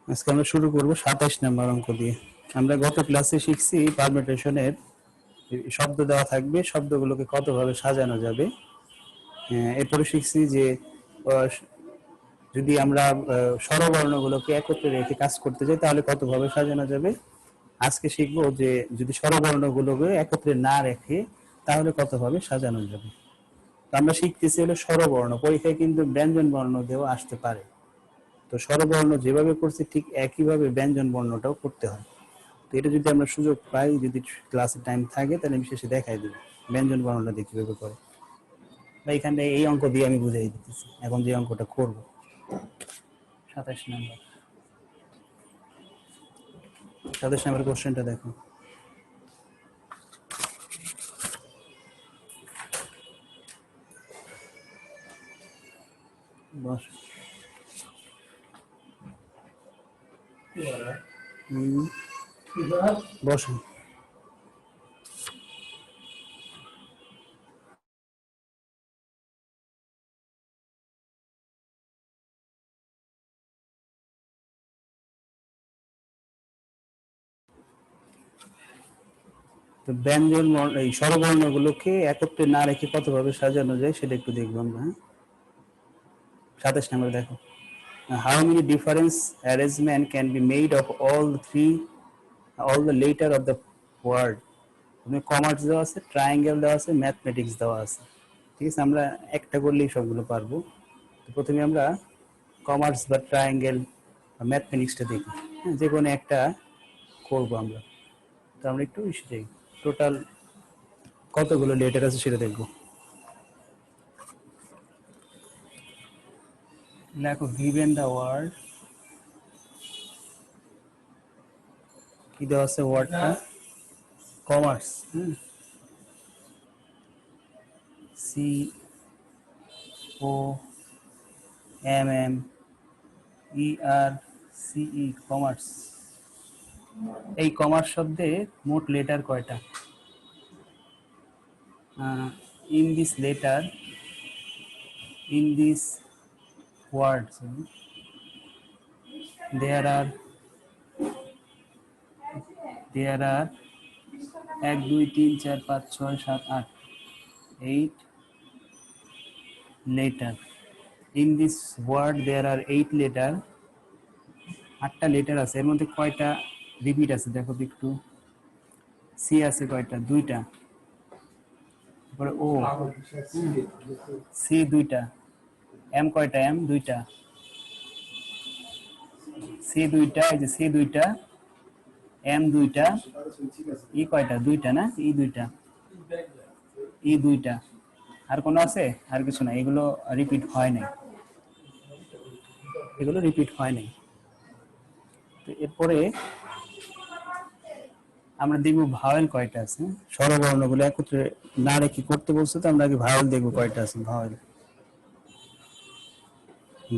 আজকে আমরা শুরু করব 27 নম্বর অঙ্ক দিয়ে। আমরা গত ক্লাসে শিখছি পারমিউটেশনের শব্দ দেওয়া থাকবে, শব্দগুলোকে কতভাবে সাজানো যাবে। এরপরে শিখছি যে যদি আমরা স্বরবর্ণগুলোকে একত্রে রেখে কাজ করতে যাই তাহলে কতভাবে সাজানো যাবে। আজকে শিখবো যে যদি স্বরবর্ণগুলোকে একত্রে না রেখে তাহলে কতভাবে সাজানো যাবে। আমরা শিখতেছি হলো স্বরবর্ণ, পরীক্ষায় কিন্তু ব্যঞ্জন বর্ণ দিয়েও আসতে পারে। তো স্বরবর্ণ যেভাবে করছি ঠিক একইভাবে ব্যঞ্জন বর্ণটাও করতে হয়। তো এটা যদি আমরা সুযোগ পাই, যদি ক্লাসে টাইম থাকে, তাহলে আমি শেষে দেখাই দেবো ব্যঞ্জন বর্ণটা দিয়ে কিভাবে করে। বা এখানে এই অঙ্ক দিয়ে আমি বুঝাই দিতেছি এখন যে অঙ্কটা করব। 27 নম্বর 27 নম্বর কোশ্চেনটা দেখো। বস বসুন। তো ব্যঞ্জন এই স্বরবর্ণগুলোকে একত্রে না রেখে কতভাবে সাজানো যায় সেটা একটু দেখবো আমরা। 27 নম্বর দেখো, how many different arrangement can be made of all the letter of the word. তুমি কমার্স দেওয়া আছে, ট্রায়াঙ্গেল দেওয়া আছে, ম্যাথমেটিক্স দেওয়া আছে। ঠিক আছে, আমরা একটা করলেই সবগুলো পারবো। তো প্রথমে আমরা কমার্স বা ট্রায়াঙ্গেল বা ম্যাথমেটিক্সটা দেখি, যে কোনো একটা করবো আমরা। তো আমরা একটু যাই, টোটাল কতগুলো লেটার আছে সেটা দেখবো। লেখো গিভেন দ্য ওয়ার্ড, কি দেওয়া আছে ওয়ার্ডটা কমার্স, সি ও এম এম ই আর সিই কমার্স। এই কমার্স শব্দে মোট লেটার কয়টা? In this letter, in this words there are 1 2 3 4 5 6 7 8 8 letter. In this word there are 8 letter. 8টা letter আছে, এর মধ্যে কয়টা রিপিট আছে দেখো তো একটু। সি আছে কয়টা? 2টা। তারপরে ও, সি 2টা। এম কয়টা? এম 2টা। সি 2টা, এই যে সি 2টা, এম 2টা, ই কয়টা? 2টা না? ই 2টা, ই 2টা। আর কোনো আছে? আর কিছু না, এগুলো রিপিট হয় নাই, এগুলো রিপিট হয় নাই। তো এরপরে আমরা দেখবো ভাওয়েল কয়টা আছে। স্বরবর্ণগুলো একত্রে না রেখে করতে বলছে, তো আমরা আগে ভাওয়েল দেখবো কয়টা আছে। ভাওয়েল,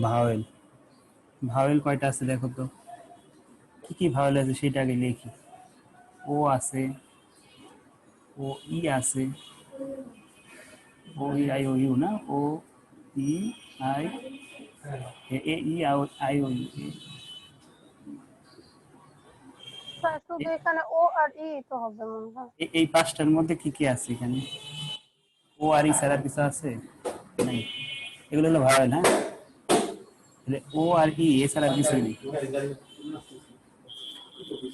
ভাওয়েল, ভাওয়েল কয়টা আছে দেখো তো, কি কি ভাওয়েল আছে সেটা আগে লিখি। ও আছে, ও ই আছে, ও ই আই ও ইউ না, O E I A E I O U. শুধু এখানে ও আর ই তো হবে মনে হয়। এই 5টার মধ্যে কি কি আছে এখানে? ও আর ই ছাড়া কিছু আছে? নাই, এগুলো হলো ভাওয়েল। হ্যাঁ, তাহলে ও আর ই এছাড়া কিছু নেই।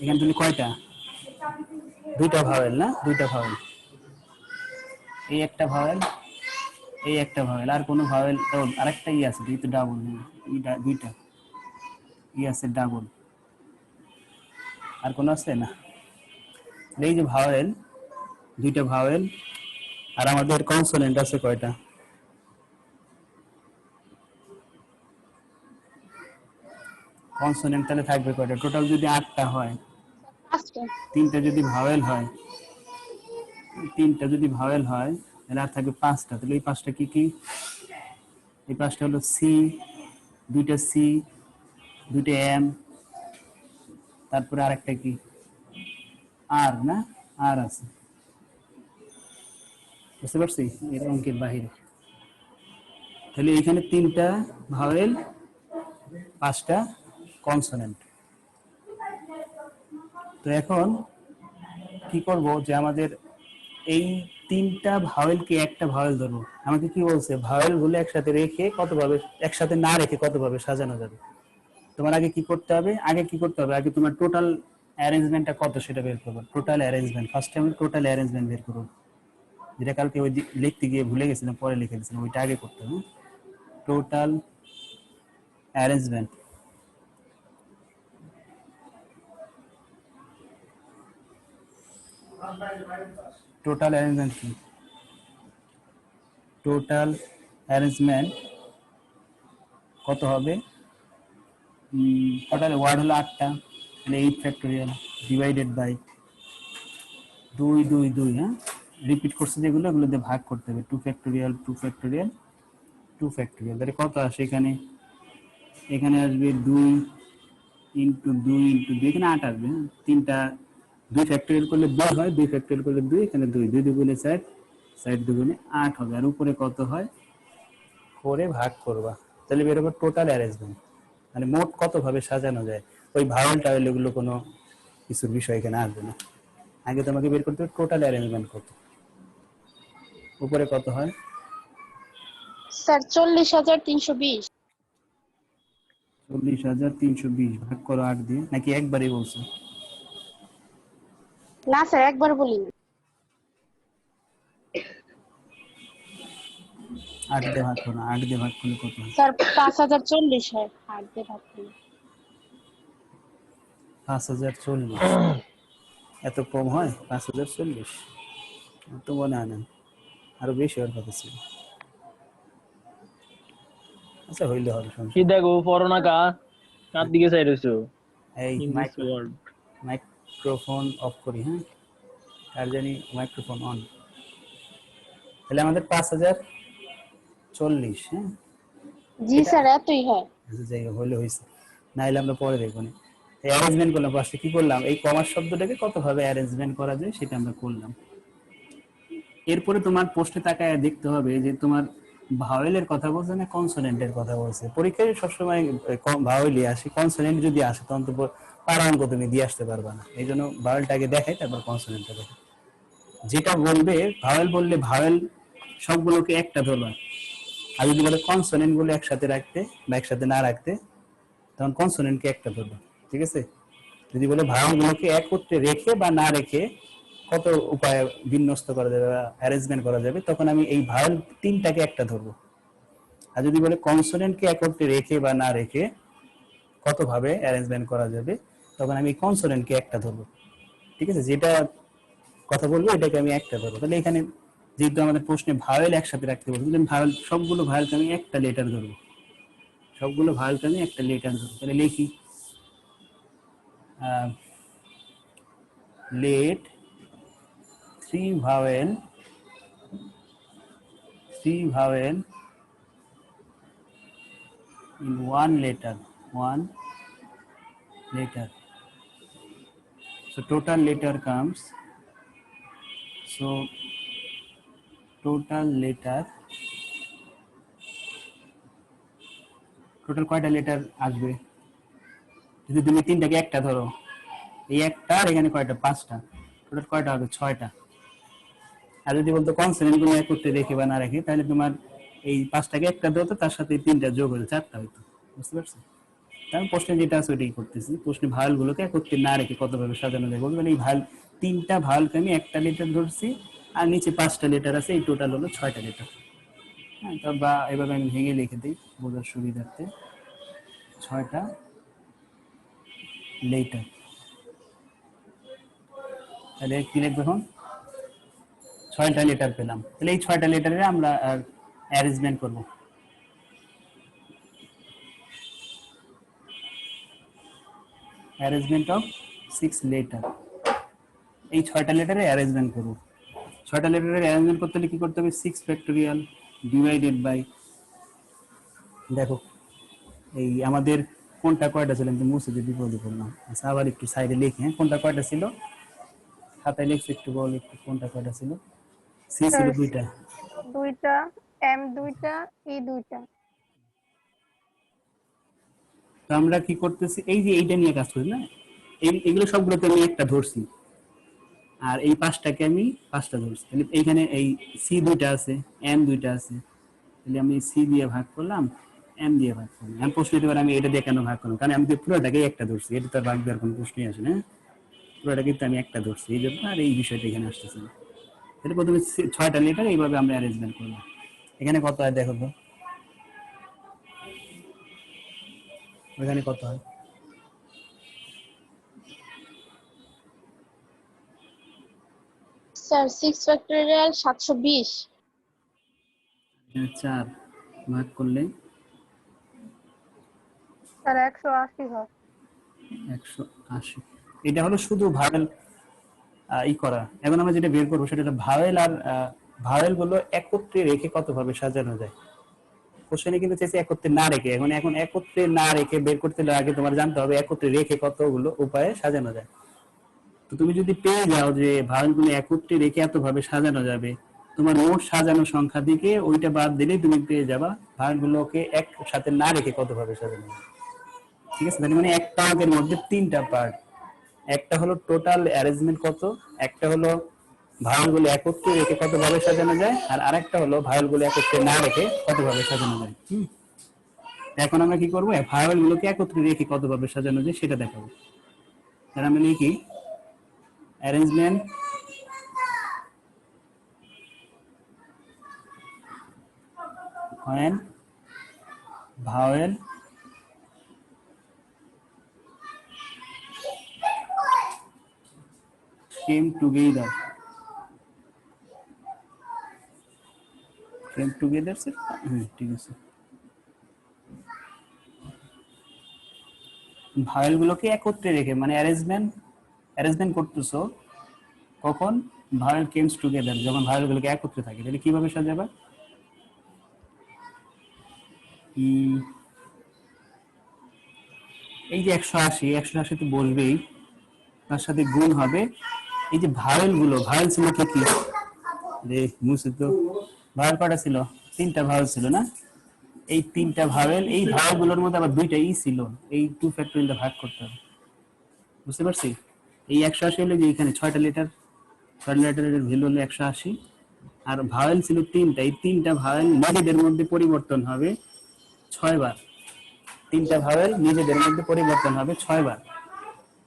এখানে তুমি কয়টা? 2টা ভাওয়েল না? 2টা ভাওয়েল, এই একটা ভাওয়েল, এই একটা ভাওয়েল, আর কোনো ভাওয়েল? আরেকটা ই আছে, দুই তো ডাবল, 2টা ই আছে ডাবল। আর কোনো আছে না? এই যে ভাওয়েল, 2টা ভাওয়েল, আর আমাদের কনসোনেন্ট আছে কয়টা? কনসোনেন্ট তাহলে থাকবে কয়টা? টোটাল যদি 8টা হয়, 3টা যদি ভাওয়েল হয়, 3টা যদি ভাওয়েল হয়, তাহলে আর থাকবে 5টা। তাহলে এই 5টা কি কি? এই 5টা হলো সি, 2টা সি, 2টা এম, তারপরে আরেকটা কি? আর না? আর আছে, বুঝতে পারছি, এর অঙ্কের বাহিরে। তাহলে এখানে 3টা ভাওয়েল, 5টা কনসোনেন্ট। তো এখন কি করব যে আমাদের এই তিনটা ভাওয়েলকে একটা ভাওয়েল ধরবো। আমাকে কি বলছে, ভাওয়েল গুলো একসাথে রেখে কতভাবে, একসাথে না রেখে কতভাবে সাজানো যাবে। তোমার আগে কি করতে হবে, আগে তোমার টোটাল অ্যারেঞ্জমেন্টটা কত সেটা বের করবো। টোটাল অ্যারেঞ্জমেন্ট ফার্স্টে আমি টোটাল অ্যারেঞ্জমেন্ট বের করবো, যেটা কালকে ওই লিখতে গিয়ে ভুলে গেছিলাম, পরে লিখে দিয়েছিলাম, ওইটা আগে করতে হবে। টোটাল অ্যারেঞ্জমেন্ট, টোটাল অ্যারেঞ্জমেন্ট কি, টোটাল অ্যারেঞ্জমেন্ট কত হবে, টোটাল ওয়ার্ড হলো 8টা, তাহলে 8 ফ্যাক্টোরিয়াল ডিভাইডেড বাই 2 2 2, হ্যাঁ রিপিট করছে যেগুলো, এগুলো দিয়ে ভাগ করতে হবে, 2 ফ্যাক্টোরিয়াল 2 ফ্যাক্টোরিয়াল 2 ফ্যাক্টোরিয়াল, তাহলে কত আসে এখানে, এখানে আসবে 2 ইন্টু 2 ইন্টু 2, এখানে 8 আসবে, তিনটা 2 ফ্যাক্টোরিয়াল করলে 2 হয়, 2 ফ্যাক্টোরিয়াল করলে 2, এখানে 2 2 দুগুণে 4, 4 দুগুণে 8 হবে, আর উপরে কত হয় 4 ভাগ করবা, তাহলে বের হবে টোটাল অ্যারেঞ্জমেন্ট, মানে মোট কত ভাবে সাজানো যায়। ওই ভাওয়েল টাওয়েল এগুলো কোনো কিছুর বিষয় এখানে আসবে না, আগে তোমাকে বের করতে হবে টোটাল অ্যারেঞ্জমেন্ট কত, উপরে কত হয়, স্যার 40,320। 40,320 ভাগ করো 8 দিয়ে, নাকি একবারই বলছো, না স্যার একবার বলিনি। 8 দিয়ে ভাগ করো, 8 দিয়ে ভাগ করলে কত হয়, স্যার 5,040 হয়, 8 দিয়ে ভাগ করলে। 5,040, এত কম হয় 5,040, তো মনে হয় না, আরো বেশি হওয়ার কথা ছিল, আচ্ছা হইলে হবে কি সমস্যা। দেখো পড়ো কা কার দিকে চাই রইছো এই in this world. Microphone of করি, হ্যাঁ আর জানি মাইক্রোফোন অন, তাহলে আমাদের 5,040, হ্যাঁ জি এটা স্যার এতই হয়। জায়গা হলে হয়েছে, না হলে আমরা পরে দেখবো না। অ্যারেঞ্জমেন্ট করলাম, ফার্স্টে কি করলাম, এই কমার্স শব্দটাকে কতভাবে অ্যারেঞ্জমেন্ট করা যায় সেটা আমরা করলাম। এরপরে তোমার প্রশ্নে তাকায় দেখতে হবে যে তোমার ভাওয়েলের কথা বলছে না কনসোনেন্টের কথা বলছে। পরীক্ষায় সবসময় ভাওয়েলই আসে, কনসোনেন্ট যদি আসে তখন তো পারা অঙ্ক তুমি দিয়ে আসতে পারবা না, এই জন্য ভাওয়েলটাকে দেখাই তারপর কনসোনেন্টটা দেখে। যেটা বলবে ভাওয়েল বললে ভাওয়েল সবগুলোকে একটা ধরবা, আর যদি বলে কনসোনেন্ট গুলো একসাথে রাখতে বা একসাথে না রাখতে তখন কনসোনেন্টকে একটা ধরবা, ঠিক আছে। যদি বলে ভাওয়েলগুলোকে একত্রে রেখে বা না রেখে কত উপায়ে বিন্যস্ত করা যাবে বা অ্যারেঞ্জমেন্ট করা যাবে, তখন আমি এই ভাওয়েল তিনটাকে একটা ধরবো। আর যদি বলে কনসোনেন্টকে একত্রে রেখে বা না রেখে কত ভাবে অ্যারেঞ্জমেন্ট করা যাবে, তখন আমি কনসোনেন্টকে একটা ধরবো, ঠিক আছে। যেটা কথা বলবো এটাকে আমি একটা ধরবো। তাহলে এখানে যেহেতু আমাদের প্রশ্নে ভাওয়েল একসাথে রাখতে বলবো, ভাওয়েল সবগুলো ভাওয়েলকে আমি একটা লেটার ধরবো, সবগুলো ভাওয়েলকে আমি একটা লেটার ধরবো। তাহলে লিখি late three vowel in one letter, so total letter comes, so total কয়টা লেটার আসবে, যদি তুমি তিনটাকে একটা ধরো, এই একটা আর এখানে কয়টা, 5টা, টোটাল কয়টা হবে, 6টা। আর যদি বলতো কনসোনেন্ট গুলো একত্রে রেখে বা না রেখে, তাহলে তোমার এই 5টাকে একটা ধরতো, তার সাথে 3টা যোগ হতো, 4টা হতো, বুঝতে পারছো। তার প্রশ্নে যেটা আছে ওইটাই করতেছি, প্রশ্নে ভাওয়েল গুলোকে একত্রে না রেখে কতভাবে সাজানো যায় বলবেন। এই ভাওয়েল তিনটা ভাওয়েলকে আমি একটা লেটার ধরছি, আর নিচে 5টা লেটার আছে, এই টোটাল হলো 6টা লেটার। হ্যাঁ, বা এভাবে আমি ভেঙে লিখে দিই বোঝার সুবিধার্থে, 6টা লেটার। তাহলে কি লিখবো এখন, 6টা লেটার পেলাম, তাহলে এই 6টা লেটারে আমরা অ্যারেঞ্জমেন্ট করবো। অ্যারেঞ্জমেন্ট অফ 6 লেটার, এই 6টা লেটারে অ্যারেঞ্জমেন্ট করবো। 6টা লেটারের অ্যারেঞ্জমেন্ট করতে হলে কি করতে হবে, 6 ফ্যাক্টোরিয়াল ডিভাইডেড বাই, দেখো এই আমাদের কোনটা কয়টা ছিল, আমি তো মুছে দিয়ে বিপদে পড়লাম। আচ্ছা আবার একটু সাইডে লিখি, হ্যাঁ কোনটা কয়টা ছিল, খাতায় লিখছি, একটু বল একটু কোনটা কয়টা ছিল। সি ছিল স্যার 2টা, দুইটা, এম দুইটা, ই দুইটা। তো আমরা কি করতেছি, এই যে এইটা নিয়ে কাজ করি না, এইগুলো সবগুলোতে আমি একটা ধরছি, আর এই পাঁচটাকে আমি পাঁচটা ধরছি। তাহলে এইখানে এই সি দুইটা আছে, এম দুইটা আছে, তাহলে আমি সি দিয়ে ভাগ করলাম, এম দিয়ে ভাগ করলাম। আমি প্রশ্ন দিতে পারি আমি এটা দিয়ে কেন ভাগ করলাম, কারণ আমি তো পুরোটাকে একটা ধরছি, এটা তো আর ভাগ দেওয়ার কোনো প্রশ্নই আসে না, পুরোটা কিন্তু আমি একটা ধরছি, এই জন্য আর এই বিষয়টা এখানে আসতেছে না। তাহলে প্রথমে 6টা লিটার এইভাবে আমরা অ্যারেঞ্জমেন্ট করলাম। এখানে কত হয় দেখো তো, ওইখানে কত হয়? Sir 6 factorial 720। এখানে 4 ভাগ করলে স্যার 180 হয়। 180। এটা হলো শুধু ভাওয়েল ই করা। এখন আমরা যেটা বের করবো সেটা হলো ভাওয়েল আর ভাওয়েল গুলো একত্রে রেখে কত ভাবে সাজানো যায়। কোশ্চেনে কিন্তু চেয়েছে একত্রে না রেখে, এখন একত্রে না রেখে বের করতে হলে আগে তোমার জানতে হবে একত্রে রেখে কতগুলো উপায়ে সাজানো যায়। তো তুমি যদি পেয়ে যাও যে ভাওয়েল গুলো একত্রে রেখে এত ভাবে সাজানো যাবে, তোমার মোট সাজানো সংখ্যা থেকে ওইটা বাদ দিলে তুমি পেয়ে যাবা ভাওয়েল গুলোকে একসাথে না রেখে কত ভাবে সাজানো যায়। ঠিক আছে, তার মানে একটা অঙ্কের মধ্যে 3টা পার্ট। একটা হলো টোটাল অ্যারেঞ্জমেন্ট কত, একটা হলো ভাওয়েল গুলো একত্রে রেখে কত ভাবে সাজানো যায়, আর আরেকটা হলো ভাওয়েল গুলো একত্রে না রেখে কত ভাবে সাজানো যায়। এখন আমরা কি করবো, ভাওয়েল গুলোকে একত্রে রেখে কত ভাবে সাজানো যায় সেটা দেখাবো। তাহলে আমরা লিখি arrangement when vowel came together sir, ঠিক আছে। ভাওয়েল গুলোকে একত্রে রেখে মানে অ্যারেঞ্জমেন্ট করতেছো কখন, ভাওয়েল কেমস টুগেদার, যখন ভাওয়েল গুলোকে একত্রে থাকে। তাহলে কিভাবে সাজাবা, এই যে 180 তো বলবেই, তার সাথে গুণ হবে এই যে ভাওয়েল গুলো, ভাওয়েল ছিল কি রে মুছে তো, ভাওয়েল কটা ছিল, 3টা ভাওয়েল ছিল না, এই 3টা ভাওয়েল, এই ভাওয়েল গুলোর মধ্যে আবার 2টা ই ছিল, এই 2 ফ্যাক্টরিয়ালটা ভাগ করতে হবে, বুঝতে পারছি। এই 180 হলো যে এখানে 6টা লিটার, 6 লিটারের ভ্যালু হলো 180, আর ভাওয়েল ছিল 3টা, এই 3টা ভাওয়েল নিজেদের মধ্যে পরিবর্তন হবে 6 বার, 3টা ভাওয়েল নিজেদের মধ্যে পরিবর্তন হবে 6 বার,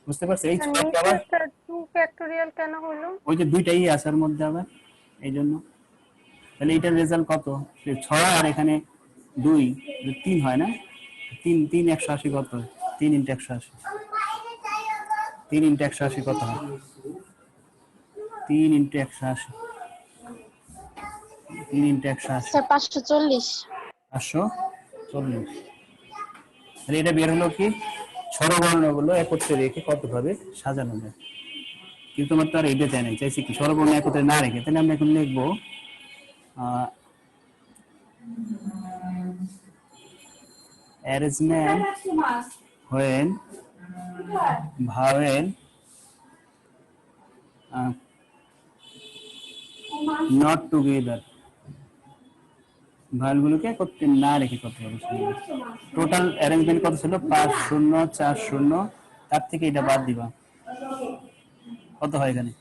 বুঝতে পারছি। এই 6টা আবার স্যার 2 ফ্যাক্টোরিয়াল কেন হলো? ওই যে 2টাই আসার মধ্যে আবার এই জন্য। তাহলে এটার রেজাল্ট কত, 6 আর এখানে 2, 3 হয় না, 3 180 কত, 3 × 180, 3 × 180 কত হয়, 3 × 180, 3 × 180 স্যার 540। 540। তাহলে এটা বের হলো কি, স্বরবর্ণগুলো একত্রে রেখে কত ভাবে সাজানো যায়। কিন্তু তোমার তো আর এইটা চাই নাই, চাইছি কি স্বরবর্ণ একত্রে না রেখে। তাহলে আমরা এখন লিখবো arrangement when vowel not together, vowel গুলোকে একত্রে না রেখে কত হবে। টোটাল অ্যারেঞ্জমেন্ট কত ছিল, 5040, তার থেকে এটা বাদ দিবা, কত হয় এখানে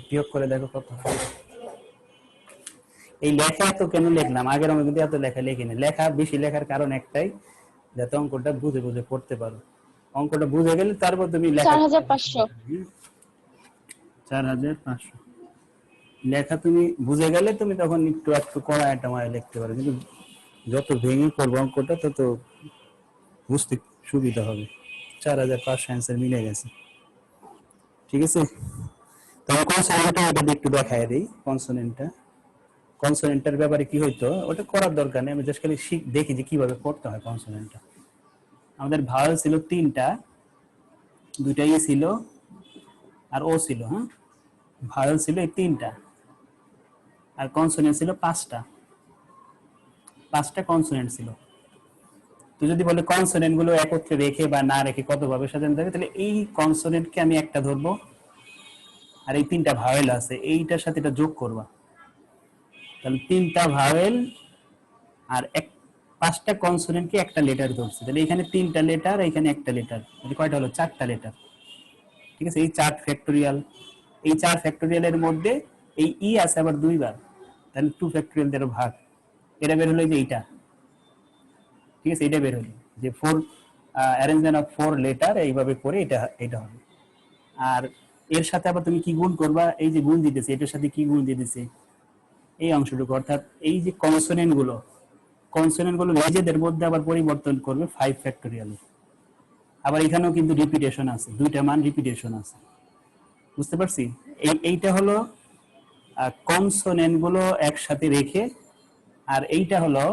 বিয়োগ করে দেখো কত হয়। এই লেখা তো কেন লিখলাম, আগের আমি কিন্তু এত লেখা লিখিনি, লেখা বেশি লেখার কারণ একটাই, যাতে অঙ্কটা বুঝে বুঝে পড়তে পারো। অঙ্কটা বুঝে গেলে তারপর তুমি লেখা 4500। 4500 লেখা তুমি বুঝে গেলে তুমি তখন একটু একটু কড়ায় টমায় লিখতে পারো, কিন্তু যত ভেঙে করবো অঙ্কটা তত বুঝতে সুবিধা হবে। 4500 অ্যান্সার মিলে গেছে, ঠিক আছে। তবে কনসোনেন্টটা এটা একটু দেখায় দিই, কনসোনেন্টের ব্যাপারে কি হইতো ওটা করার দরকার নেই, আমি জাস্ট খালি দেখি যে কিভাবে করতে হয় কনসোনেন্টটা। আমাদের ভাওয়েল ছিল 3টা, 2টাই ছিল আর ও ছিল, হ্যাঁ ভাওয়েল ছিল এই 3টা, আর কনসোনেন্ট ছিল 5টা কনসোনেন্ট ছিল। তো যদি বলে কনসোনেন্ট গুলো একত্রে রেখে বা না রেখে কত ভাবে সাজানো যাবে, তাহলে এই কনসোনেন্টকে আমি একটা ধরবো, আর এই 3টা ভাওয়েল আছে এইটার সাথে এটা যোগ করবা, তাহলে 3টা ভাওয়েল আর পাঁচটা কনসোনেন্টকে একটা লেটার ধরছে, তাহলে এখানে তিনটা লেটার, এখানে একটা লেটার, তাহলে কয়টা হলো? চারটা লেটার। ঠিক আছে, এই 4 ফ্যাক্টোরিয়াল, এই 4 ফ্যাক্টোরিয়ালের মধ্যে এই ই আছে আবার দুইবার, তাহলে 2 ফ্যাক্টোরিয়াল দ্বারা ভাগ, এটা বের হলো যে এইটা। ঠিক আছে, এটা বের হলো যে 4 অ্যারেঞ্জমেন্ট অফ 4 লেটার, এইভাবে করে এটা এটা হবে। আর এর সাথে আবার তুমি কি গুণ করবা? এই যে গুণ দিতেছে, এটার সাথে কি গুণ দিতেছে? এই অংশটুকু, অর্থাৎ এই যে কনসোনেন্ট গুলো নিজেদের মধ্যে আবার পরিবর্তন করবে 5 ফ্যাক্টোরিয়ালে। আবার এখানেও কিন্তু রিপিটেশন আছে, দুইটা মান রিপিটেশন আছে, বুঝতে পারছি? এইটা হলো কনসোনেন্ট গুলো একসাথে রেখে, আর এইটা হলো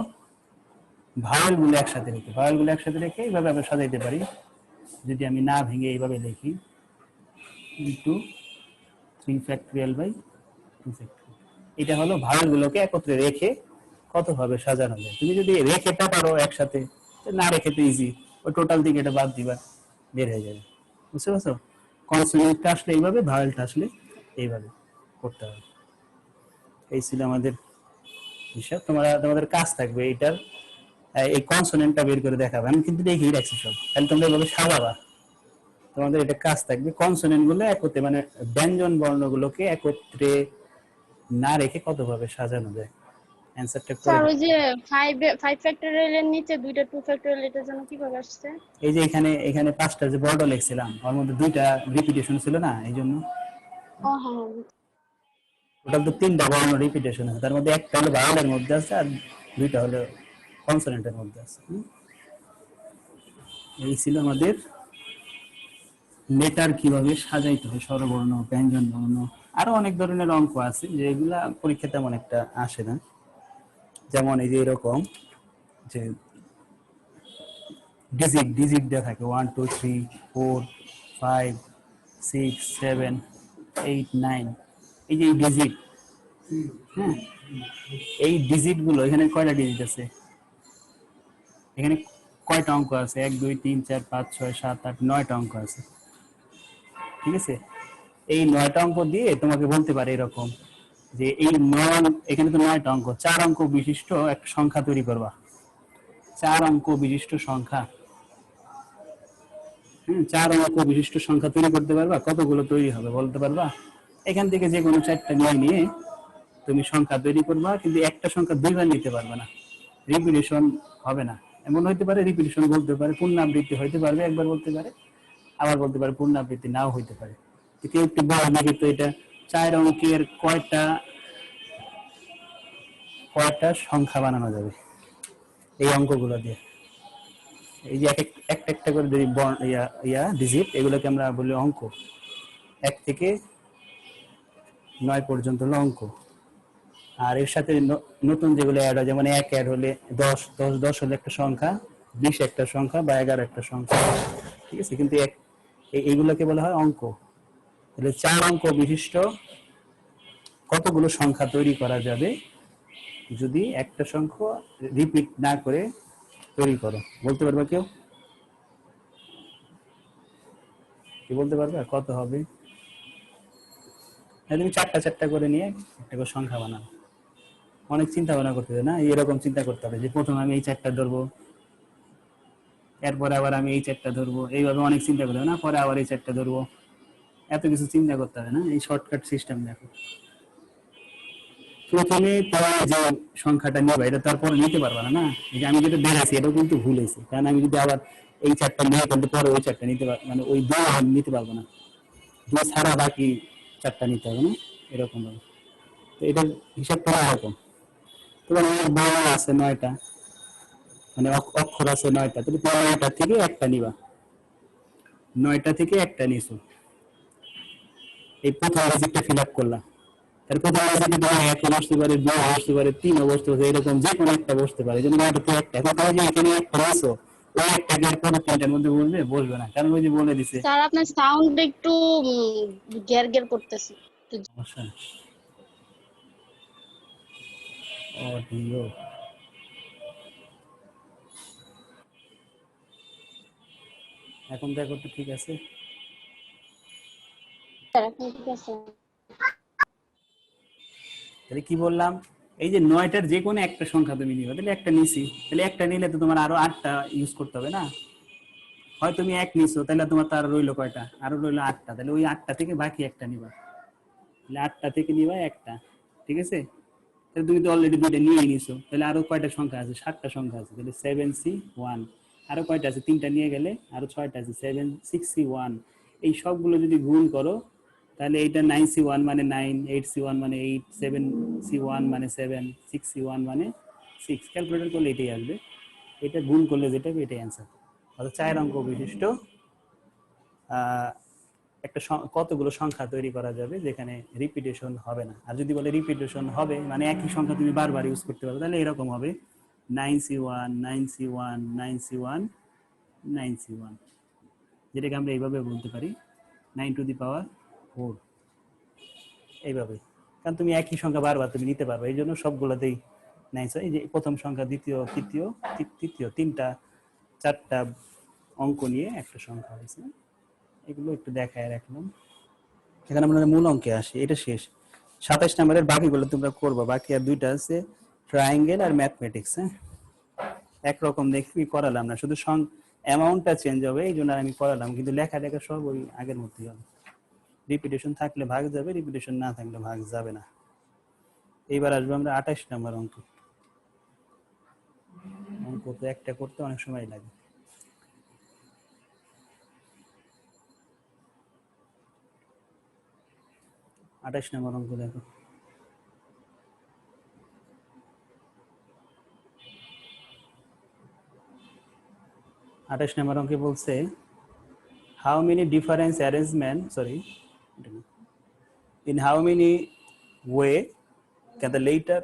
ভাওয়েল গুলো একসাথে রেখে। ভাওয়েল গুলো একসাথে রেখে এইভাবে আমরা সাজাইতে পারি, যদি আমি না ভেঙে এইভাবে লিখি, ইন্টু 3 ফ্যাক্টোরিয়াল বাই 2 ফ্যাক্টোরিয়াল। এটা হলো ভাওয়েল গুলোকে একত্রে রেখে কতভাবে সাজানো যায়। তুমি যদি রেখেটা পারো একসাথে, না রেখে তো ইজি, ওই টোটাল দিকে এটা বাদ দিবা, বের হয়ে যাবে। বুঝতে পারছো? কনসোনেন্টটা আসলে এইভাবে, ভাওয়েলটা আসলে এইভাবে করতে হবে। এই ছিল আমাদের হিসাব। তোমাদের কাজ থাকবে এইটার এই কনসোনেন্টটা বের করে দেখাবে। আমি কিন্তু দেখিয়ে রাখছি সব, তাহলে তোমরা এভাবে সাজাবা। তোমাদের এটা কাজ থাকবে কনসোনেন্ট গুলো একত্রে, মানে ব্যঞ্জন বর্ণগুলোকে একত্রে না রেখে কতভাবে সাজানো যায়, অ্যানসারটা করে স্যার দাও। ওই যে 5 ফ্যাক্টোরিয়াল এর নিচে দুইটা 2 ফ্যাক্টোরিয়াল এটার জন্য কিভাবে আসছে? এই যে এখানে এখানে পাঁচটা যে বর্ড লিখছিলাম, ওর মধ্যে দুইটা রিপিটেশন ছিল না, এই জন্য ও হ্যাঁ হ্যাঁ। টোটাল তো তিনটা বর্ণ রিপিটেশন আছে, তার মধ্যে একটা হলো ভাওয়েলের মধ্যে আছে আর দুইটা হলো কনসোনেন্টের মধ্যে আছে। এই ছিল আমাদের লেটার কিভাবে সাজাইতে হয়, স্বরবর্ণ, ব্যঞ্জন বর্ণ। আরো অনেক ধরনের অঙ্ক আছে যেগুলা পরীক্ষা তেমন একটা আসে না, যেমন এই যে এরকম যে ডিজিট দেওয়া থাকে 1 2 3 4 5 6 7 8 9, এই যে ডিজিট, হ্যাঁ, এই ডিজিট গুলো এখানে কয়টা ডিজিট আছে, এখানে কয়টা অঙ্ক আছে? 1 2 3 4 5 6 7 8 9টা অঙ্ক আছে। ঠিক আছে, এই 9টা অঙ্ক দিয়ে তোমাকে বলতে পারে এরকম যে এই 9, এখানে তো 9টা অঙ্ক, 4 অঙ্ক বিশিষ্ট একটা সংখ্যা তৈরি করবা। 4 অঙ্ক বিশিষ্ট সংখ্যা, 4 অঙ্ক বিশিষ্ট সংখ্যা তৈরি করতে পারবা? কতগুলো তৈরি হবে বলতে পারবা? এখান থেকে যে কোনো 4টা নিয়ে তুমি সংখ্যা তৈরি করবা, কিন্তু একটা সংখ্যা দুইবার নিতে পারবে না, রিপিটেশন হবে না। এমন হইতে পারে রিপিটেশন বলতে পারে, পুনরাবৃত্তি হইতে পারবে, একবার বলতে পারে, আবার বলতে পারে পুনরাবৃত্তি নাও হইতে পারে। তো কেউ একটু বলে নাকি তো এটা 4 অঙ্কের কয়টা কয়টা সংখ্যা বানানো যাবে এই অঙ্কগুলো দিয়ে? এই যে একটা একটা করে যদি ডিজিট, এগুলোকে আমরা বলি অঙ্ক। 1 থেকে 9 পর্যন্ত হলো অঙ্ক। আর এর সাথে নতুন যেগুলো অ্যাড হয়, যেমন 1 অ্যাড হলে 10, 10 10 হলে একটা সংখ্যা, 20 একটা সংখ্যা, বা 11 একটা সংখ্যা। ঠিক আছে, কিন্তু এইগুলোকে বলা হয় অঙ্ক। তাহলে 4 অঙ্ক বিশিষ্ট কতগুলো সংখ্যা তৈরি করা যাবে যদি একটা সংখ্যা রিপিট না করে তৈরি করো? বলতে পারবে কেউ? কি বলতে পারবে কত হবে? তুমি 4টা 4টা করে নিয়ে একটা করে সংখ্যা বানাও। অনেক চিন্তা ভাবনা করতে হবে না, এরকম চিন্তা করতে হবে যে প্রথমে আমি এই 4টা ধরবো, এরপরে আবার আমি এই 4টা ধরবো, এইভাবে অনেক চিন্তা করতে হবে না, পরে আবার এই 4টা ধরবো, এত কিছু চিন্তা করতে হবে না। এই শর্টকাট সিস্টেম দেখো, প্রথমে পরে যে সংখ্যাটা নিবা এটা তারপরে নিতে পারবা না। না, এই যে আমি যেটা দেখাচ্ছি এটাও কিন্তু ভুল হয়েছে, কারণ আমি যদি আবার এই 4টা নিয়ে কিন্তু পরে ওই 4টা নিতে পারবো, মানে ওই 2 আমি নিতে পারবো না, 2 ছাড়া বাকি 4টা নিতে হবে না, এরকম ভাবে। তো এটার হিসাবটা এরকম। তোমার আমার বর্ণ আছে 9টা, মানে অক্ষর আছে 9টা, তুমি 9টা থেকে একটা নিবা, 9টা থেকে একটা নিছো, এই প্রথম ডিজিটটা ফিল আপ করলা। তার প্রথম ডিজিটে তোমার 1 বসতে পারে, 2 বসতে পারে, 3 বসতে পারে, এরকম যে কোনো একটা বসতে পারে। যেমন 9টা থেকে একটা, এখন তুমি যে এখানে একটা নিছো, ওই একটাকে আর পরে 3টার মধ্যে বসবে? বসবে না, কারণ ওই যে বলে দিছে। স্যার আপনার সাউন্ড একটু গ্যার গ্যার করতেছে। সমস্যা অডিও, এখন দেখো তো ঠিক আছে? স্যার এখন ঠিক আছে। তাহলে কি বললাম, এই যে 9টার যে কোনো একটা সংখ্যা তুমি নিবে, তাহলে একটা নিছি, তাহলে একটা নিলে তো তোমার আরো 8টা ইউজ করতে হবে না? হয় তুমি এক নিছো, তাহলে তোমার তার রইলো কয়টা, আরো রইলো 8টা, তাহলে ওই 8টা থেকে বাকি একটা নিবা, তাহলে 8টা থেকে নিবা একটা, ঠিক আছে? তাহলে তুমি তো অলরেডি দুইটা নিয়ে নিছো, তাহলে আরো কয়টা সংখ্যা আছে? 7টা সংখ্যা আছে, তাহলে 7C1, আরো কয়টা আছে? 3টা নিয়ে গেলে আরো 6টা আছে, 7 6C1। এই সবগুলো যদি গুণ করো, তাহলে এইটা 9C1 মানে 9, 8C1 মানে 8, 7C1 মানে 7, 6C1 মানে 6। ক্যালকুলেটর করলে এটাই আসবে, এটা গুণ করলে যেটা হবে এটাই অ্যান্সার। অর্থাৎ 4 অঙ্ক বিশিষ্ট একটা কতগুলো সংখ্যা তৈরি করা যাবে যেখানে রিপিটেশন হবে না। আর যদি বলে রিপিটেশন হবে মানে একই সংখ্যা তুমি বারবার ইউজ করতে পারবে, তাহলে এরকম হবে 9C1 9C1 9C1 9C1, যেটাকে আমরা এইভাবে বলতে পারি 9^4 এইভাবে। কারণ তুমি একই সংখ্যা বারবার তুমি নিতে পারবে, এই জন্য সবগুলোতেই 9। এই যে প্রথম সংখ্যা, দ্বিতীয়, তৃতীয়, তৃতীয়, 3টা 4টা অঙ্ক নিয়ে একটা সংখ্যা হয়েছে। এগুলো একটু দেখায় রাখলাম। এখানে আমরা মূল অঙ্কে আসি, এটা শেষ। 27 নম্বরের বাকিগুলো তোমরা করবা, বাকি আর দুইটা আছে ট্রায়াঙ্গেল আর ম্যাথমেটিক্স। হ্যাঁ, একরকম দেখি করালাম না, শুধু অ্যামাউন্টটা চেঞ্জ হবে, এই জন্য আমি করালাম, কিন্তু লেখা লেখা সব ওই আগের মধ্যেই হবে। রিপিটেশন থাকলে ভাগ যাবে, রিপিটেশন না থাকলে ভাগ যাবে না। এইবার আসবো আমরা 28 নম্বর অঙ্ক। অঙ্ক তো একটা করতে অনেক সময় লাগে। আঠাশ নম্বর অঙ্ক দেখো। আঠাশ নম্বর অঙ্কে বলছে how many different arrangement, sorry, in how many way can the letter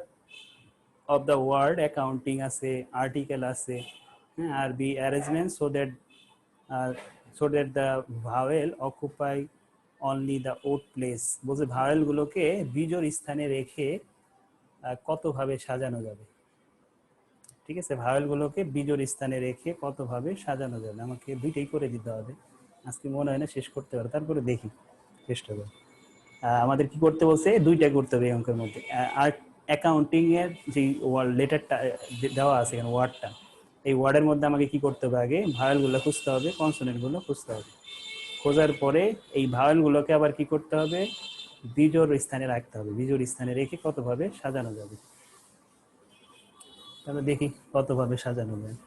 of the word accounting আছে, article আছে, আর be arrangement so that the vowel occupy only the odd place। বলছে ভাওয়েল গুলোকে বিজোড় স্থানে রেখে কতভাবে সাজানো যাবে। ঠিক আছে, ভাওয়েল গুলোকে বিজোড় স্থানে রেখে কতভাবে সাজানো যাবে। আমাকে দুইটাই করে দিতে হবে, আজকে মনে হয় না শেষ করতে পারবো, তারপরে দেখি চেষ্টা করি। আমাদের কি করতে বলছে? দুইটা করতে হবে এই অঙ্কের মধ্যে। আর অ্যাকাউন্টিং এর যে ওয়ার্ড লেটারটা দেওয়া আছে এখানে, ওয়ার্ডটা, এই ওয়ার্ডের মধ্যে আমাকে কি করতে হবে? আগে ভাওয়েল গুলো খুঁজতে হবে, কনসোনেন্ট গুলো খুঁজতে হবে। খোঁজার পরে এই ভাওয়েল গুলোকে আবার কি করতে হবে? বিজোড় স্থানে রাখতে হবে। বিজোড় স্থানে রেখে কতভাবে সাজানো যাবে, তাহলে দেখি কতভাবে সাজানো যায়।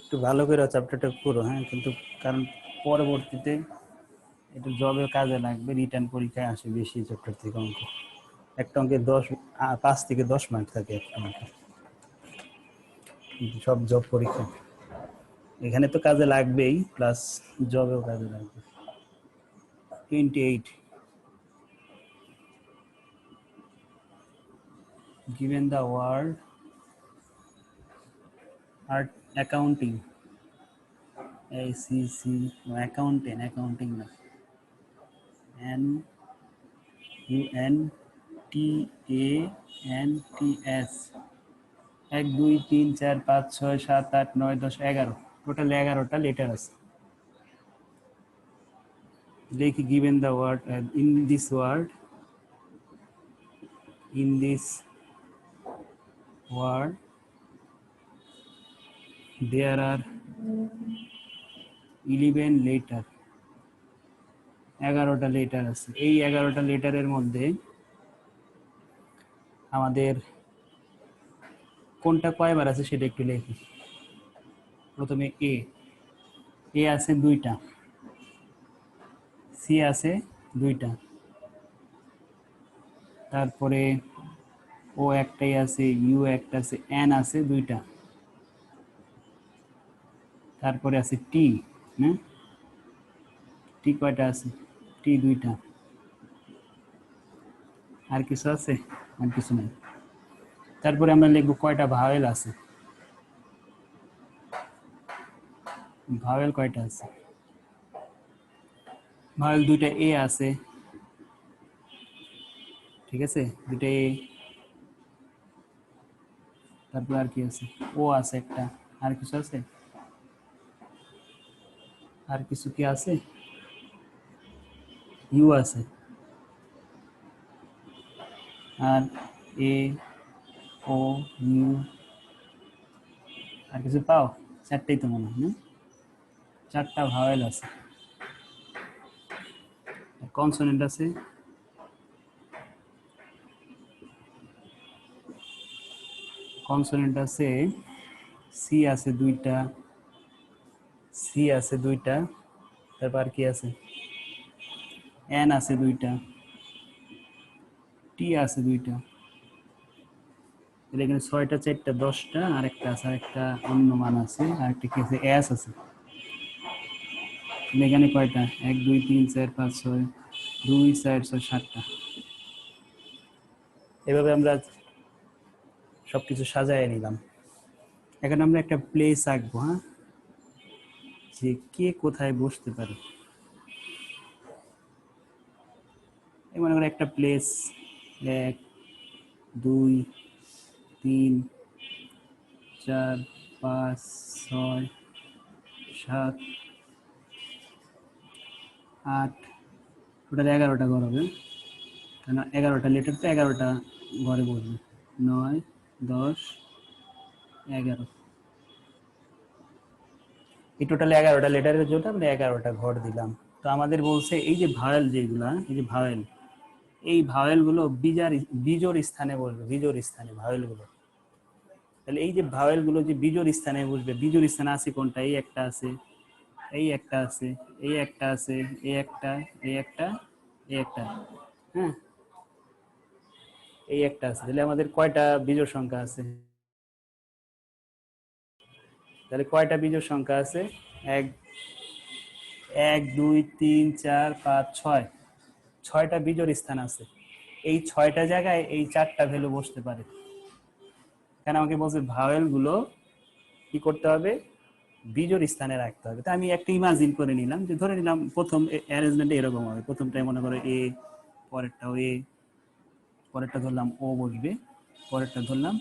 একটু ভালো করে চ্যাপ্টারটা পুরো, হ্যাঁ, কিন্তু কারণ পরবর্তীতে এটা জবে কাজে লাগবে, রিটার্ন পরীক্ষায় আসে বেশি চ্যাপ্টার থেকে অঙ্ক। একটা অঙ্কে 5 থেকে 10 মার্ক থাকে একটা অঙ্কে, সব জব পরীক্ষা। এখানে তো কাজে লাগবেই, প্লাস জবেও কাজে লাগবে। 28 given the word art accounting, ACC, no, accounting না, UNTANTS, 1 2 3 4 5 6 7 8 9 10 11, টোটাল 11টা লেটার আছে। লিখি given the word in this word there are 11 letter, 11টা letter আছে। এই 11টা লেটারের মধ্যে আমাদের কোনটা কয়বার আছে সেটা একটু লিখি। প্রথমে এ আছে 2টা, সি আছে 2টা, তারপরে ও একটাই আছে, ইউ একটা আছে, এন আছে 2টা, তারপরে আছে টি। হ্যাঁ, টি কয়টা আছে? টি 2টা। আর কিছু আছে? আর কিছু নেই। তারপরে আমরা লিখবো কয়টা ভাওয়েল আছে। ভাওয়েল কয়টা আছে? ভাওয়েল 2টা এ আছে, ঠিক আছে, 2টা এ। তারপর আর কি আছে? ও আছে একটা। আর কিছু আছে? আর কিছু কি আছে? ইউ আছে, আর এ ও ইউ আর কিছু পাও? চারটেই তো মনে হয় না? চারটা ভাওয়েল আছে, কনসোনেন্ট আছে সি আছে দুইটা, সি আছে দুইটা, তারপর আর কি আছে? এন আছে দুইটা, টি আছে দুইটা, তাহলে এখানে 6টা 4টা 10টা, আর একটা আছে, আরেকটা অন্য মান আছে, আর একটা কি আছে? এস আছে। তাহলে এখানে কয়টা? 1 2 3 4 5 6, 2 4 6 7টা। এভাবে আমরা সবকিছু সাজায় নিলাম। এখন আমরা একটা প্লেস আঁকবো, হ্যাঁ, যে কে কোথায় বসতে পারে। এই মনে করো একটা প্লেস 1 2 3 4 5 6 7 8, টোটাল 11টা ঘর হবে, কেন 11টা লেটার তো 11টা ঘরে বসবে। 9 10 11, এই টোটাল 11টা লেটারের জন্য আমরা 11টা ঘর দিলাম। তো আমাদের বলছে এই যে ভাওয়েল যেগুলা, এই যে ভাওয়েল, এই ভাওয়েলগুলো বিজোড় স্থানে বসবে, বিজোড় স্থানে ভাওয়েলগুলো। তাহলে এই যে ভাওয়েলগুলো যে বিজোড় স্থানে বসবে, বিজোড় স্থানে আছে কোনটা? এই একটা আছে, এই একটা আছে, এই একটা আছে, এই একটা, এই একটা, এই একটা, হ্যাঁ, এই একটা আছে। তাহলে আমাদের কয়টা বিজোড় সংখ্যা আছে? তাহলে কয়টা বিজোড় সংখ্যা আছে? 1 1 2 3 4 5 6, 6টা বিজোড় স্থান আছে। এই 6টা জায়গায় এই 4টা ভ্যালু বসতে পারে। কারণ আমাকে বলছে ভাওয়েল গুলো কি করতে হবে? বিজোড় স্থানে রাখতে হবে। তো আমি একটা ইমাজিন করে নিলাম, যে ধরে নিলাম প্রথম অ্যারেঞ্জমেন্টে এরকম হবে, প্রথমটাই মনে করো এ, পরেরটাও এ, পরেরটা ধরলাম ও বসবে, পরেরটা ধরলাম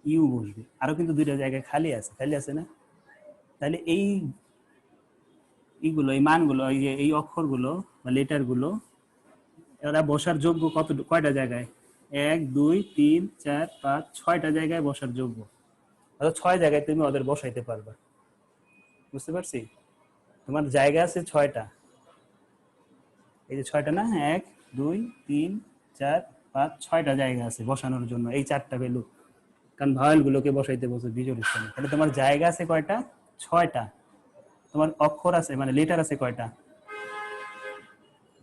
ইউ বসবে, আরো কিন্তু দুইটা জায়গায় খালি আছে, খালি আছে না? তাহলে এইগুলো, এই মানগুলো, এই যে এই অক্ষরগুলো বা লেটারগুলো, এরা বসার যোগ্য কয়টা জায়গায়? 1 2 3 4 5 6টা জায়গায় বসার যোগ্য। অর্থাৎ 6 জায়গায় তুমি ওদের বসাইতে পারবা। বুঝতে পারছি? তোমার জায়গা আছে 6টা, এই যে 6টা না, 1 2 3 4 5 6টা জায়গা আছে বসানোর জন্য এই 4টা ভ্যালু। কারণ ভাওয়েল গুলোকে বসাইতে বলছে বিজোড় স্থানে। তাহলে তোমার জায়গা আছে কয়টা? 6টা। তোমার অক্ষর আছে, মানে লেটার আছে কয়টা?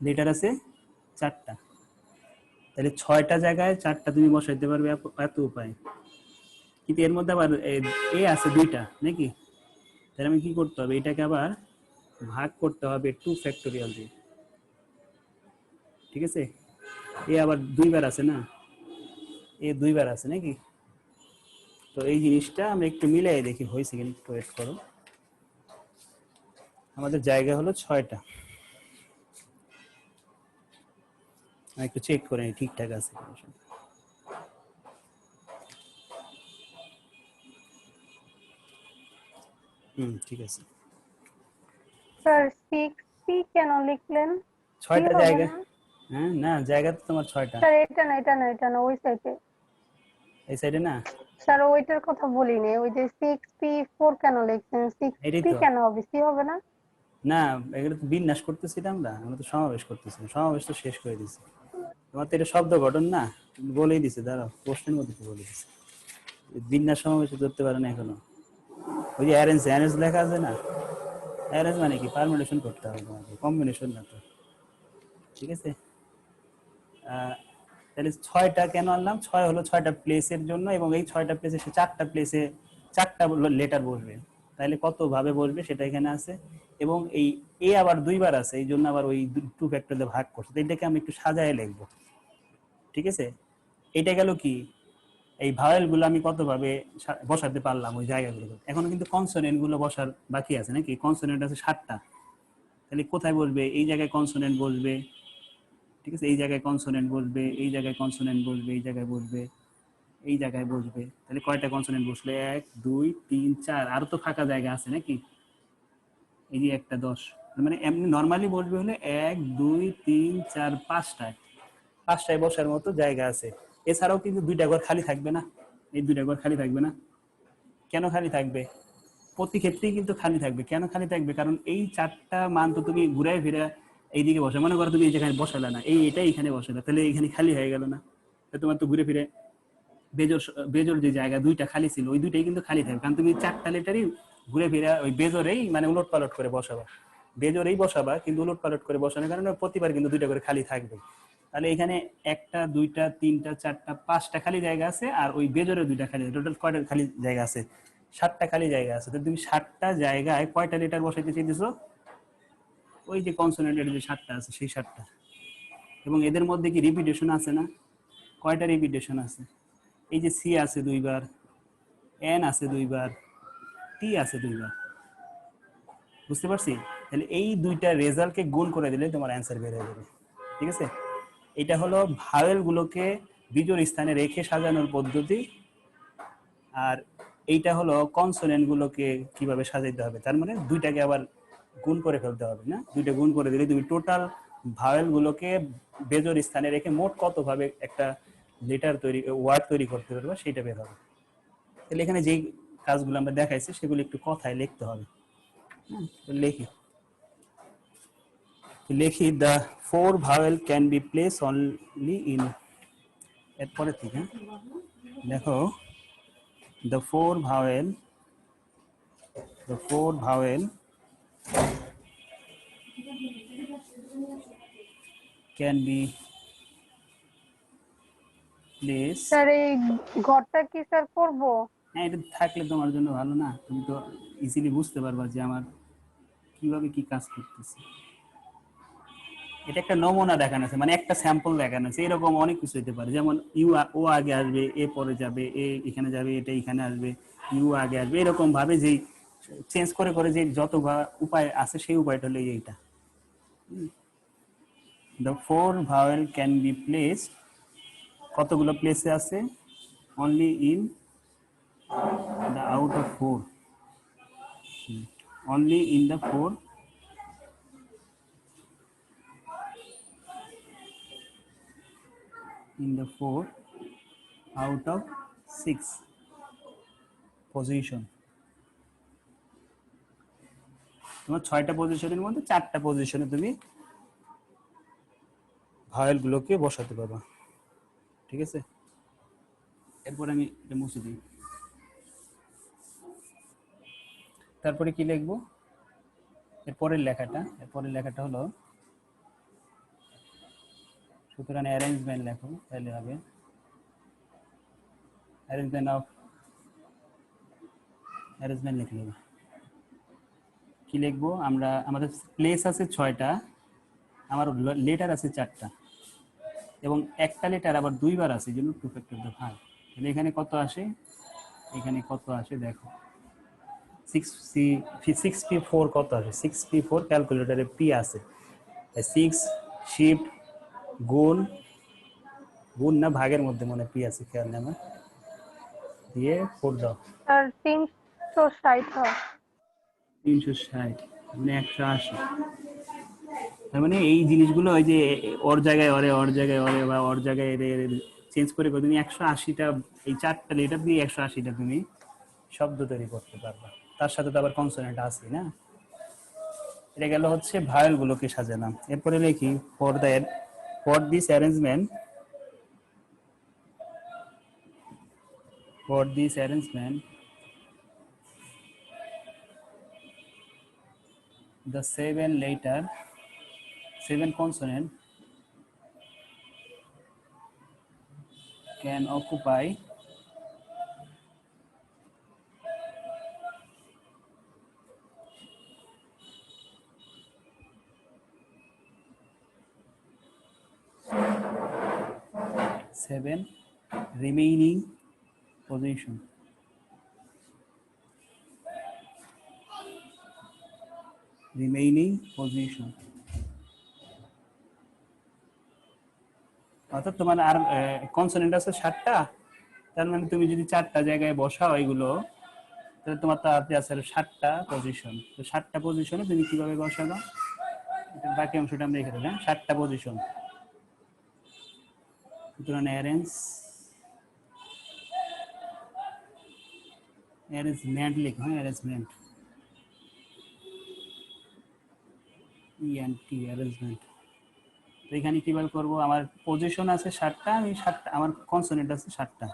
লেটার আছে 4টা। তাহলে 6টা জায়গায় 4টা তুমি বসাইতে পারবে, এত উপায়। কিন্তু এর মধ্যে আবার এ আছে 2টা নাকি? তাহলে আমি কি করতে হবে? এটাকে আবার ভাগ করতে হবে 2 ফ্যাক্টোরিয়াল দিয়ে। ঠিক আছে? এ আবার 2বার আছে না, এ 2বার আছে নাকি? তো এই জিনিসটা আমরা একটু মিলাই দেখি হয়েছে কিনা, একটু ওয়েট করো। আমাদের জায়গা হলো 6টা, আমি একটু চেক করে নিই ঠিকঠাক আছে কিনা। ঠিক আছে। স্যার 6p কেন লিখলেন? 6টা হবে জায়গা, না হ্যাঁ, না জায়গা তো তোমার 6টা। স্যার, এটা না, এটা না, এটা না, ওই সাইডে। এই সাইডে না, স্যার ওইটার কথা বলিনি, ওই যে 6p4 কেন লিখছেন? এটাই 6p তো। কেন হবে? সি হবে না? না, এগুলো তো বিন্যাস করতেছিলাম, আমরা তো সমাবেশ করতেছিলাম, সমাবেশ তো শেষ করে দিছি। তোমার তো এটা শব্দ গঠন না, বলেই দিছে, দাঁড়াও প্রশ্নের মধ্যে তো বলে দিছে। বিন্যাস সমাবেশ ধরতে পারে না এখনো। ওই যে অ্যারেঞ্জ, অ্যারেঞ্জ লেখা আছে না, অ্যারেঞ্জ মানে কি? পারমিনেশন করতে হবে তোমাকে, কম্বিনেশন না তো। ঠিক আছে? তাহলে 6টা কেন আনলাম? 6 হলো 6টা প্লেসের জন্য, এবং এই 6টা প্লেসে সে 4টা প্লেসে 4টা লেটার বসবে। তাহলে কত ভাবে বসবে সেটা এখানে আছে, এবং এই এ আবার 2বার আছে, এই জন্য আবার ওই 2 ফ্যাক্টর দিয়ে ভাগ করছে। তো এটাকে আমি একটু সাজায় লিখবো। ঠিক আছে? এটা গেল কি, এই ভাওয়েল গুলো আমি কত ভাবে বসাতে পারলাম ওই জায়গাগুলো। এখনো কিন্তু কনসোনেন্ট গুলো বসার বাকি আছে নাকি? কনসোনেন্ট আছে 7টা। তাহলে কোথায় বসবে? এই জায়গায় কনসোনেন্ট বসবে। ঠিক আছে? এই জায়গায় কনসোনেন্ট বসবে, এই জায়গায় কনসোনেন্ট বসবে, এই জায়গায় বসবে, এই জায়গায় বসবে। তাহলে কয়টা কনসোনেন্ট বসলো? 1 2 3 4, আরো তো ফাঁকা জায়গা আছে নাকি? এই যে একটা 10, মানে এমনি নর্মালি বসবে হলে 1 2 3 4 5টায়। 5টায় বসার মতো জায়গা আছে। এছাড়াও কিন্তু 2টা ঘর খালি থাকবে না, এই 2টা ঘর খালি থাকবে না। কেন খালি থাকবে? প্রতি ক্ষেত্রেই কিন্তু খালি থাকবে। কেন খালি থাকবে? কারণ এই 4টা মান তো তুমি ঘুরায় ফিরে এইদিকে বসে, মনে করো তুমি এই যেখানে বসালে না, এটাই এখানে বসালে, তাহলে এখানে খালি হয়ে গেল না? তোমার তো ঘুরে ফিরে বেজোর বেজোর যে জায়গা 2টা খালি ছিল ওই 2টাই কিন্তু খালি থাকবে, কারণ তুমি 4টা লেটারই ঘুরে ফিরে ওই বেজোরেই মানে উলট পালট করে বসাবা, বেজোরেই বসাবা, কিন্তু উলট পালট করে বসানোর কারণে প্রতিবার কিন্তু 2টা করে খালি থাকবে। তাহলে এখানে 1টা 2টা 3টা 4টা 5টা খালি জায়গা আছে, আর ওই বেজোরে 2টা খালি, টোটাল কয়টা খালি জায়গা আছে? 7টা খালি জায়গা আছে। তো তুমি 7টা জায়গায় কয়টা লেটার বসাইতে চাইতেছো? ওই যে কনসোনেন্টের যে 7টা আছে সেই 7টা। এবং এদের মধ্যে কি রিপিটেশন আছে না? কয়টা রিপিটেশন আছে? এই যে সি আছে 2বার, এন আছে 2বার, টি আছে 2বার। বুঝতে পারছি? তাহলে এই 2টা রেজাল্টকে গুণ করে দিলে তোমার অ্যান্সার বের হয়ে যাবে। ঠিক আছে? এটা হলো ভাওয়েল গুলোকে বিজোড় স্থানে রেখে সাজানোর পদ্ধতি, আর এইটা হলো কনসোনেন্ট গুলোকে কিভাবে সাজাইতে হবে। তার মানে 2টাকে আবার গুণ করে ফেলতে হবে না? 2টা গুণ করে দিলে তুমি টোটাল ভাওয়েল গুলোকে বেজোড় স্থানে রেখে মোট কতভাবে একটা লেটার তৈরি, ওয়ার্ড তৈরি করতে পারবে সেটা বের হবে। তাহলে এখানে যেই কাজগুলো আমরা দেখাইছি সেগুলো একটু কথায় লিখতে হবে। লিখি লিখি the 4 vowel can be place only in, এরপরে থেকে দেখো the four vowel can be placed। Sir এই ঘরটা কি স্যার করবো? হ্যাঁ, এটা থাকলে তোমার জন্য ভালো না? তুমি তো ইজিলি বুঝতে পারবা যে আমার কিভাবে কি কাজ করতেছে। এটা একটা নমুনা দেখানো আছে, মানে একটা স্যাম্পল দেখানো আছে। এরকম অনেক কিছু হতে পারে, যেমন ও আগে আসবে, এ পরে যাবে, এ এখানে যাবে, এটা এখানে আসবে, ইউ আগে আসবে, এরকম ভাবে যেই চেঞ্জ করে করে যে যত উপায় আছে সেই উপায়টা হলো এইটা। The 4 vowel can be placed, কতগুলো প্লেসে আছে? only in the out of 4, only in the 4 out of 6 position. তোমার 6টা পজিশনের মধ্যে 4টা পজিশনে তুমি ভাওয়েল গুলোকে বসাতে পারবা। ঠিক আছে? এরপর আমি এটা মুছে দিই। তারপরে কি লিখবো? এরপরের লেখাটা হলো, সুতরাং অ্যারেঞ্জমেন্ট লেখো, তাহলে হবে অ্যারেঞ্জমেন্ট লিখলে কি লিখবো আমরা? আমাদের প্লেস আছে 6টা, আমার লেটার আছে 4টা, এবং একটা লেটার আবার 2বার আছে, জন্য 2 ফ্যাক্টর দ্য 5। তাহলে এখানে কত আসে? এখানে কত আসে দেখো, 6p4 কত আসে? 6p4 ক্যালকুলেটরে পি আছে, 6 শিফট গুণ না ভাগের মধ্যে মনে পি আছে, খেয়াল নেই আমার, দিয়ে 4 দাও। স্যার 360 হয়। 360 মানে 180। তার মানে এই জিনিসগুলো ওই যে ওর জায়গায় ওরে, ওর জায়গায় ওরে, বা ওর জায়গায় এরে চেঞ্জ করে তুমি 180টা, এই 4টা লেটার দিয়ে 180টা তুমি শব্দ তৈরি করতে পারবা। তার সাথে তো আবার কনসোনেন্ট আছে না? এটা গেল হচ্ছে ভাওয়েল গুলোকে সাজালাম। এরপরে লিখি for this arrangement the 7 consonant can occupy seven remaining position. অর্থাৎ তোমার আর কনসোনেন্ট আছে 7টা, তার মানে তুমি যদি 4টা জায়গায় বসাও এগুলো, তাহলে তোমার তাতে আছে 7টা পজিশন। তো 7টা পজিশনে তুমি কিভাবে বসাবা? এটা বাকি অংশটা আমরা রেখে দিলাম। 7টা পজিশন, সুতরাং অ্যারেঞ্জমেন্ট লিখো, হ্যাঁ অ্যারেঞ্জমেন্ট, ইএনটি অ্যারেঞ্জমেন্ট। তো এখানে কিভাবে করব, আমার পজিশন আছে 7টা, আমি 7টা, আমার কনসোনেন্ট আছে 7টা,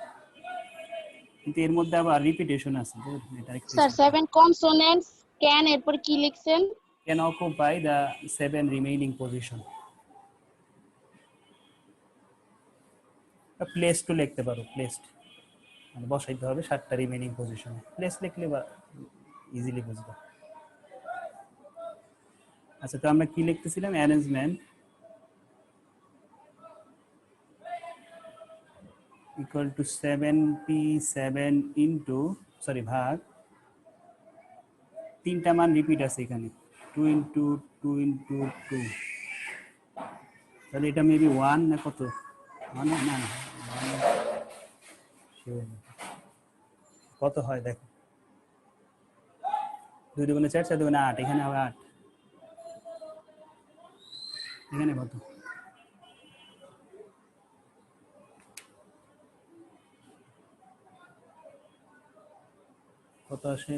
কিন্তু এর মধ্যে আবার রিপিটেশন আছে। এটা একটু স্যার 7 কনসোনেন্টস ক্যান এরপর কি লিখছেন? can occupy the 7 remaining position। Place to লিখতে পারো, প্লেসড মানে বসাইতে হবে 7টা রিমেইনিং পজিশনে, প্লেস লিখলে বা ইজিলি বুঝবা। আচ্ছা, তো আমরা কি লিখতেছিলাম, arrangement equal to 7p7 into ভাগ 3টা মান রিপিট আছে এখানে, 2 ইন্টু 2 ইন্টু 2, তাহলে এটা মেবি 1 না কত, 1 না না কত হয় দেখো, 2 দুগুণে 4, 4 দুগুণে 8, এখানে আবার 8, এখানে কত, কত আসে,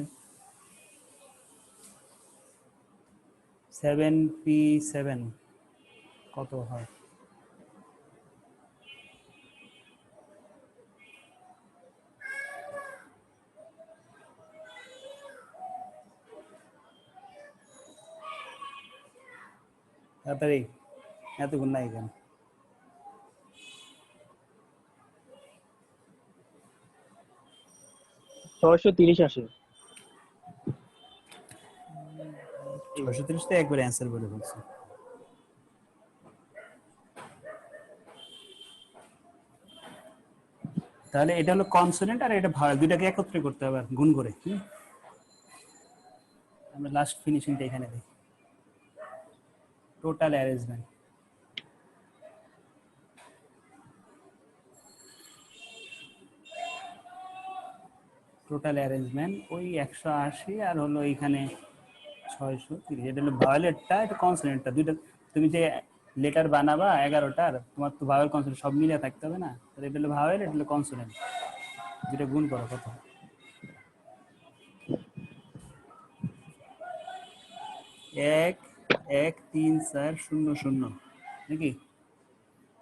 7p7 কত হয়, তাড়াতাড়ি, এত গুণ নাই কেন, ছয়শো 30 আসে। 630 তো একবারে অ্যান্সার বলে বলছি। তাহলে এটা হলো কনসোনেন্ট আর এটা ভাওয়েল, দুইটাকে একত্রে করতে হবে আর গুণ করে। আমরা লাস্ট ফিনিশিংটা এখানে দেখি, টোটাল অ্যারেঞ্জমেন্ট, টোটাল অ্যারেঞ্জমেন্ট ওই 180 আর হলো এখানে 630, এটা হলো ভাওয়েলেরটা, এটা কনসোনেন্টটা, দুইটা তুমি যে লেটার বানাবা 11টার, তোমার তো ভাওয়েল কনসোনেন্ট সব মিলিয়ে থাকতে হবে না, তাহলে এটা হলো ভাওয়েল, এটা হলো কনসোনেন্ট, যেটা গুণ করো কত, 1 1 3 4 0 0 নাকি,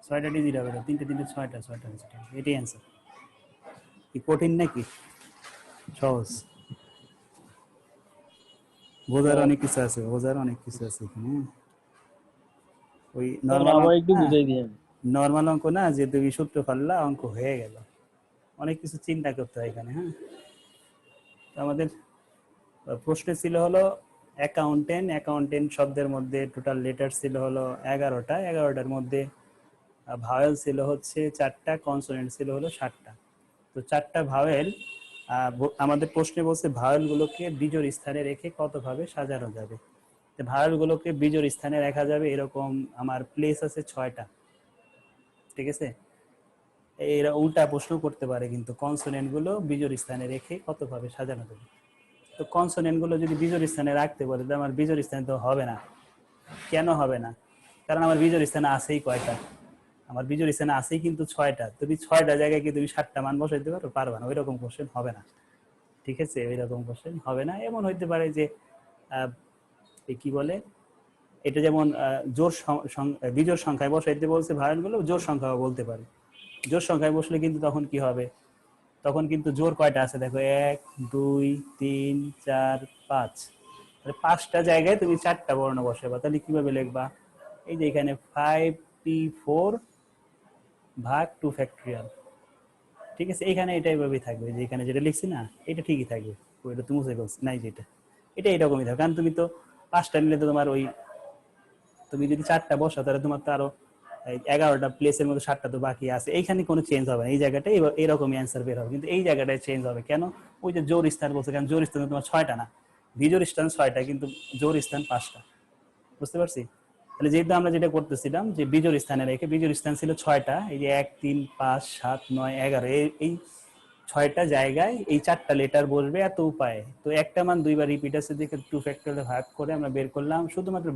6টা ডিজিট হবে, 3টে 3টে 6টা, 6টা এটাই অ্যান্সার। কি কঠিন নাকি সহজ, বোঝার অনেক কিছু আছে, বোঝার অনেক কিছু আছে এখানে। ওই নর্মাল আবার অঙ্ক একটু না, বুঝাই দিয়েন। নর্মাল অঙ্ক না যে তুমি সূত্র পারলা অঙ্ক হয়ে গেল, অনেক কিছু চিন্তা করতে হয় এখানে। হ্যাঁ, তো আমাদের প্রশ্ন ছিল হলো অ্যাকাউন্টেন্ট শব্দের মধ্যে টোটাল লেটার ছিল হলো 11টা, 11টার মধ্যে ভাওয়েল ছিল হচ্ছে 4টা, কনসোনেন্ট ছিল হলো 7টা। তো 4টা ভাওয়েল, আমাদের প্রশ্নে বলছে ভাওয়েলগুলোকে বিজোড় স্থানে রেখে কতভাবে সাজানো যাবে। তো ভাওয়েলগুলোকে বিজোড় স্থানে রাখা যাবে এরকম আমার প্লেস আছে 6টা, ঠিক আছে। এরা উল্টা প্রশ্ন করতে পারে, কিন্তু কনসোনেন্ট গুলো বিজোড় স্থানে রেখে কতভাবে সাজানো যাবে। তো কনসোনেন্ট গুলো যদি বিজোড় স্থানে রাখতে বলে, তো আমার বিজোড় স্থানে তো হবে না। কেন হবে না? কারণ আমার বিজোড় স্থানে আছেই কয়টা, আমার বিজোড় স্থানে আছেই কিন্তু 6টা। তুমি 6টা জায়গায় কি তুমি 7টা মান বসাইতে পারো? পারবা না, ওইরকম কোশ্চেন হবে না, ঠিক আছে, ওইরকম কোশ্চেন হবে না। এমন হইতে পারে যে কি বলে, এটা যেমন বিজোড় সংখ্যায় বসাইতে বলছে ভাওয়েলগুলো, জোড় সংখ্যাও বলতে পারে। জোড় সংখ্যায় বসলে কিন্তু তখন কি হবে, তখন কিন্তু জোড় কয়টা আছে দেখো, 1 2 3 4 5, তাহলে 5টা জায়গায় তুমি 4টা বর্ণ বসাবা। তাহলে কিভাবে লিখবা, এই যে এখানে 5p4 ভাগ 2 ফ্যাক্টরিয়াল, ঠিক আছে, এখানে এটা এইভাবেই থাকবে, যে এখানে যেটা লিখছি না এটা ঠিকই থাকবে, ওইটা তুমি মুছে বলছি নাই, যেটা এটা এরকমই থাকবে। কারণ তুমি তো 5টা নিলে তো তোমার ওই, তুমি যদি 4টা বসা তাহলে তোমার তো আরো 11টা প্লেসের মধ্যে 7টা তো বাকি আছে, এইখানে কোনো চেঞ্জ হবে না, এই জায়গাটাই এরকমই অ্যান্সার বের হবে। কিন্তু এই জায়গাটায় চেঞ্জ হবে কেন, ওই যে জোর স্থান বলছে, কারণ জোর স্থান তোমার 6টা না, বিজোড় স্থান 6টা কিন্তু জোর স্থান 5টা, বুঝতে পারছি। তাহলে যেহেতু আমরা যেটা করতেছিলাম যে বিজোড় স্থানে রেখে, বিজোড় স্থান ছিল 6টা, এই যে 1 3 5 7 9 11, এই 6টা জায়গায় এই 4টা লেটার বসবে, এত উপায়। তো একটা মান দুইবার রিপিট আছে দেখে 2 ফ্যাক্টরিয়াল ভাগ করে আমরা বের করলাম। শুধুমাত্র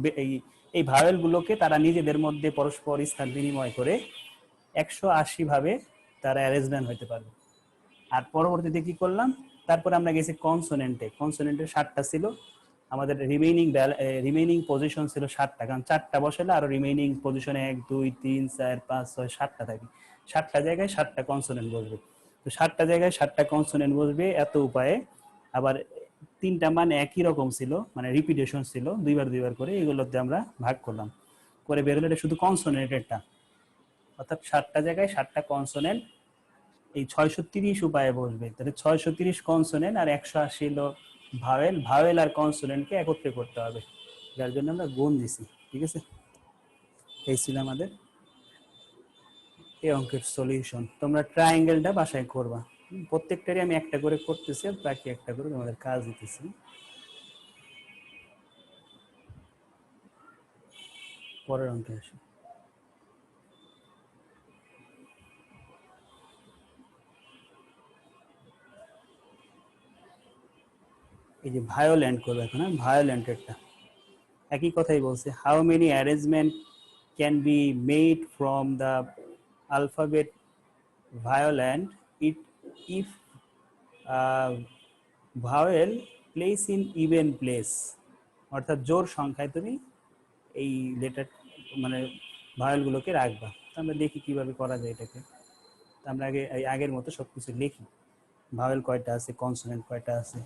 এই ভাওয়েল গুলোকে তারা নিজেদের মধ্যে পরস্পর স্থান বিনিময় করে 180 ভাবে তারা অ্যারেঞ্জমেন্ট হতে পারবে। আর পরবর্তীতে কি করলাম, তারপরে আমরা গেছি কনসোনেন্টে। কনসোনেন্টের 7টা ছিল, আমাদের রিমেইনিং পজিশন ছিল 7টা, কারণ 4টা বসালে আরো রিমেইনিং পজিশনে 1 2 3 4 5 6 7টা থাকে। 7টা জায়গায় 7টা কনসোনেন্ট বসবে। তো 7টা জায়গায় 7টা কনসোনেন্ট বসবে এত উপায়ে। আবার 3টা মান একই রকম ছিল, মানে রিপিটেশন ছিল, দুইবার করে, এগুলোতে আমরা ভাগ করলাম, করে বের হলো এটা শুধু কনসোনেন্টেরটা। অর্থাৎ 7টা জায়গায় 7টা কনসোনেন্ট এই 630 উপায়ে বসবে। তাহলে 630 কনসোনেন্ট আর 180 হলো ভাওয়েল। ভাওয়েল আর কনসোনেন্টকে একত্রে করতে হবে, যার জন্য আমরা গুণ দিছি। ঠিক আছে, এই ছিল আমাদের এই অঙ্কের সলিউশন। তোমরা ট্রায়াঙ্গেলটা বাসায় করবা, প্রত্যেকটারই আমি একটা করে করতেছি, বাকি একটা করে তোমাদের কাজ দিতেছি। পরের অঙ্কে আসি। এই যে ভায়োলেন্ট করবে এখন, ভায়োলেন্টেরটা একই কথাই বলছে, how many arrangement can be made from the alphabet violent it if vowel place in even place। অর্থাৎ জোর সংখ্যায় তুমি এই লেটার মানে ভাওয়েলগুলোকে রাখবা। তো আমরা দেখি কিভাবে করা যায় এটাকে। তো আমরা আগের মতো সবকিছু লিখি, ভাওয়েল কয়টা আছে, কনসোনেন্ট কয়টা আছে।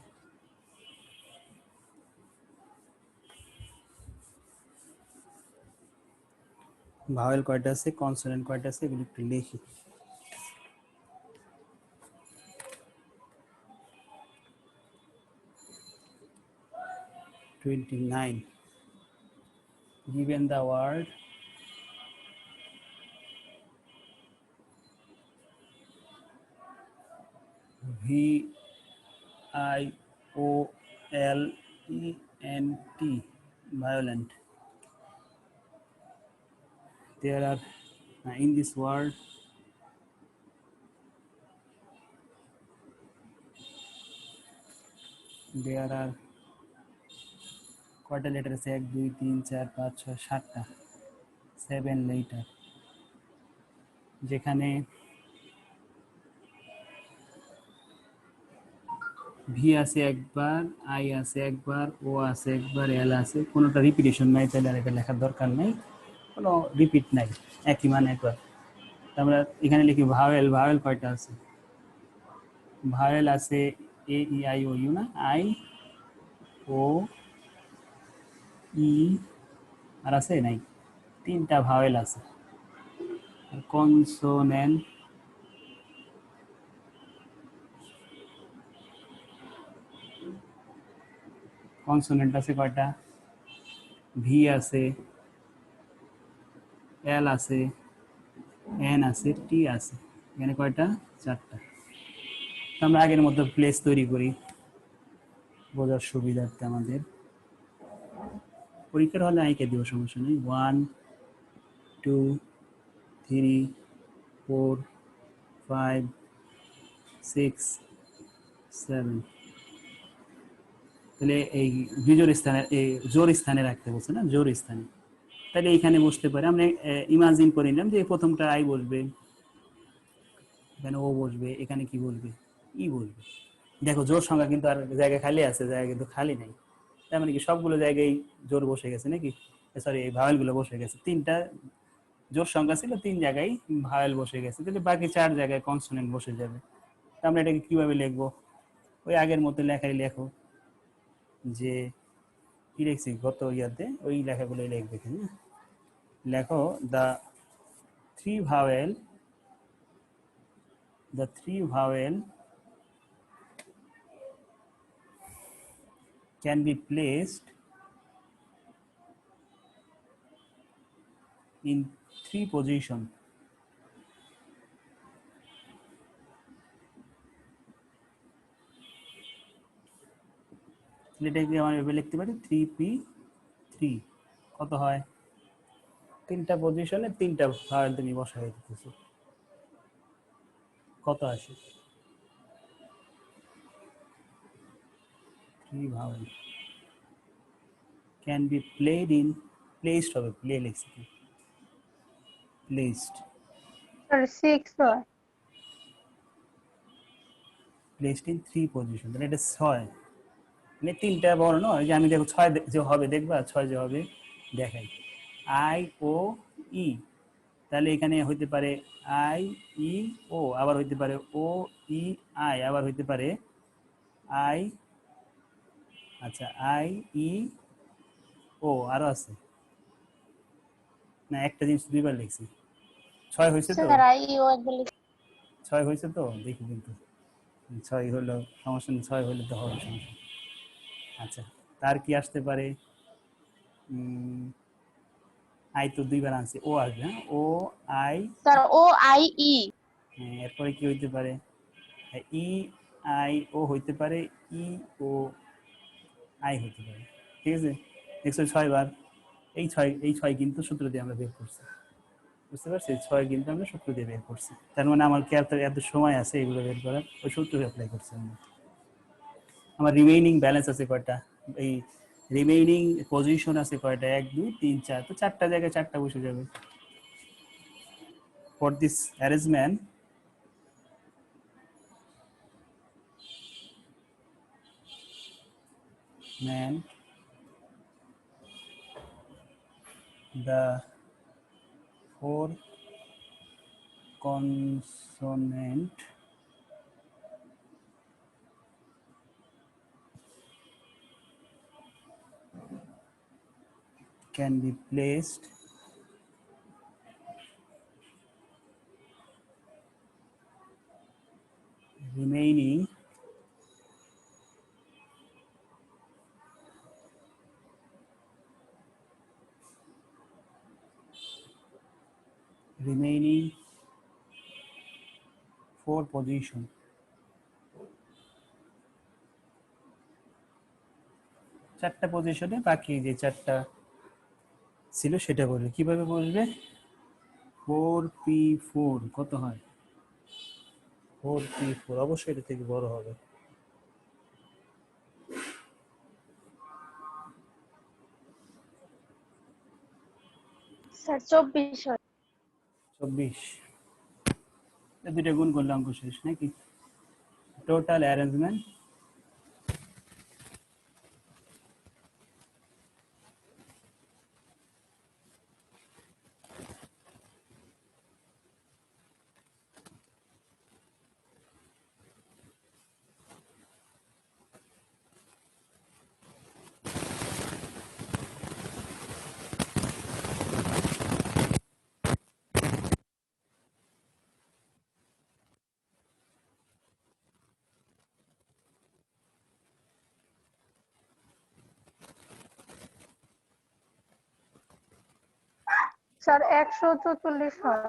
ভাওয়েল কয়টা আছে, কনসোনেন্ট কয়টা আছে, এগুলো একটু লিখি। "29 given the word violent, violent, there are in this word there are কয়টা লেটার আছে, 1 2 3 4 5 6 7টা, 7 লেটার, যেখানে ভি আছে একবার, আই আছে একবার, ও আছে একবার, এল আছে, কোনোটা রিপিটেশন নাই, তাহলে আর এটা লেখার দরকার নাই, কোনো রিপিট নাই, একই মানে একবার। আমরা এখানে লিখি ভাওয়েল। ভাওয়েল কয়টা আছে, ভাওয়েল আছে এ ই আই ও ইউ, না আই ও ই, আর আছে নাই, 3টা ভাওয়েল আছে। কনসোনেন্ট কনসোনেন্ট আছে কয়টা, ভি আছে, এল আছে, এন আছে, টি আছে, এখানে কয়টা, 4টা। তো আমরা আগের মতো প্লেস তৈরি করি বোঝার সুবিধার্থে। আমাদের পরীক্ষার হলে আইকে দিব, সমস্যা নেই। 1 2 3 4 5 6 7, তাহলে এই বিজোর স্থানে, এই জোর স্থানে রাখতে বলছে না, জোর স্থানে, তাহলে এইখানে বসতে পারে। আমরা ইমাজিন করে নিলাম যে প্রথমটা আই বসবে, এখানে ও বসবে, এখানে কি বলবে, ই বলবে। দেখো জোর সংখ্যা কিন্তু আর জায়গা খালি আছে, জায়গা কিন্তু খালি নাই, তার মানে কি সবগুলো জায়গায় জোর বসে গেছে নাকি, সরি এই ভাওয়েল গুলো বসে গেছে। 3টা জোর সংখ্যা ছিল, 3 জায়গায় ভাওয়েল বসে গেছে, তাহলে বাকি 4 জায়গায় কনসোনেন্ট বসে যাবে। তা আমরা এটাকে কিভাবে লিখবো, ওই আগের মতো লেখাই লেখো, যে কি লিখছি গত ইয়াতে, ওই লেখাগুলোই লিখবে এখানে। লেখো three vowel the three vowel can be placed in 3 position। এটাকে আমরা এভাবে লিখতে পারি 3p3, কত হয়, 3টা পজিশনে 3টা ভাওয়েল তুমি বসাই দিতেছো, কত আসে, 3 vowel can be played in, placed হবে, প্লে লিখছি, placed স্যার 6 হয়। প্লেসড ইন 3 পজিশন, তাহলে এটা 6, মানে তিনটা বর্ণ। এই যে আমি দেখো 6 যে হবে, দেখবা 6 যে হবে দেখাই, আই ও ই, তাহলে এখানে হইতে পারে আই ই ও, আবার হইতে পারে ও ই আই, আবার হইতে পারে আই, আচ্ছা আই ই ও, আরো আছে না, একটা জিনিস দুইবার লিখছি। 6 হয়েছে তো, স্যার আইও একবার 6 হয়েছে তো, দেখি কিন্তু 6 হলো, সমস্যা নেই, 6 হলে তো হবে সমস্যা। আচ্ছা, তার কি আসতে পারে, আই তো দুইবার আনছি, ও আসবে, হ্যাঁ O I, sir O I E. এরপরে কি হইতে পারে, ই আই ও হইতে পারে, ই ও আই হইতে পারে, ঠিক আছে। দেখছো 6 বার, এই ছয় কিন্তু সূত্র দিয়ে আমরা বের করছি, বুঝতে পারছি, 6 কিন্তু আমরা সূত্র দিয়ে বের করছি, তার মানে আমার কি এত সময় আছে এগুলো বের করার, ওই সূত্র অ্যাপ্লাই করছি আমরা। আমার রিমেইনিং ব্যালেন্স আছে কয়টা, এই রিমেইনিং পজিশন আছে কয়টা, 1 2 3 4, তো 4টা জায়গায় 4টা বসে যাবে। For this arrangement man the 4 consonant can be placed remaining remaining 4 position, চারটা পজিশনে বাকি যে চারটা ছিল সেটা বলবে, কিভাবে বলবে, 4p4 কত হয়, 4p4 অবশ্যই এটা থেকে বড় হবে, স্যার 24 হয়। 24, দুইটা গুণ করলে অঙ্ক শেষ নাকি। টোটাল অ্যারেঞ্জমেন্ট স্যার 144 হয়।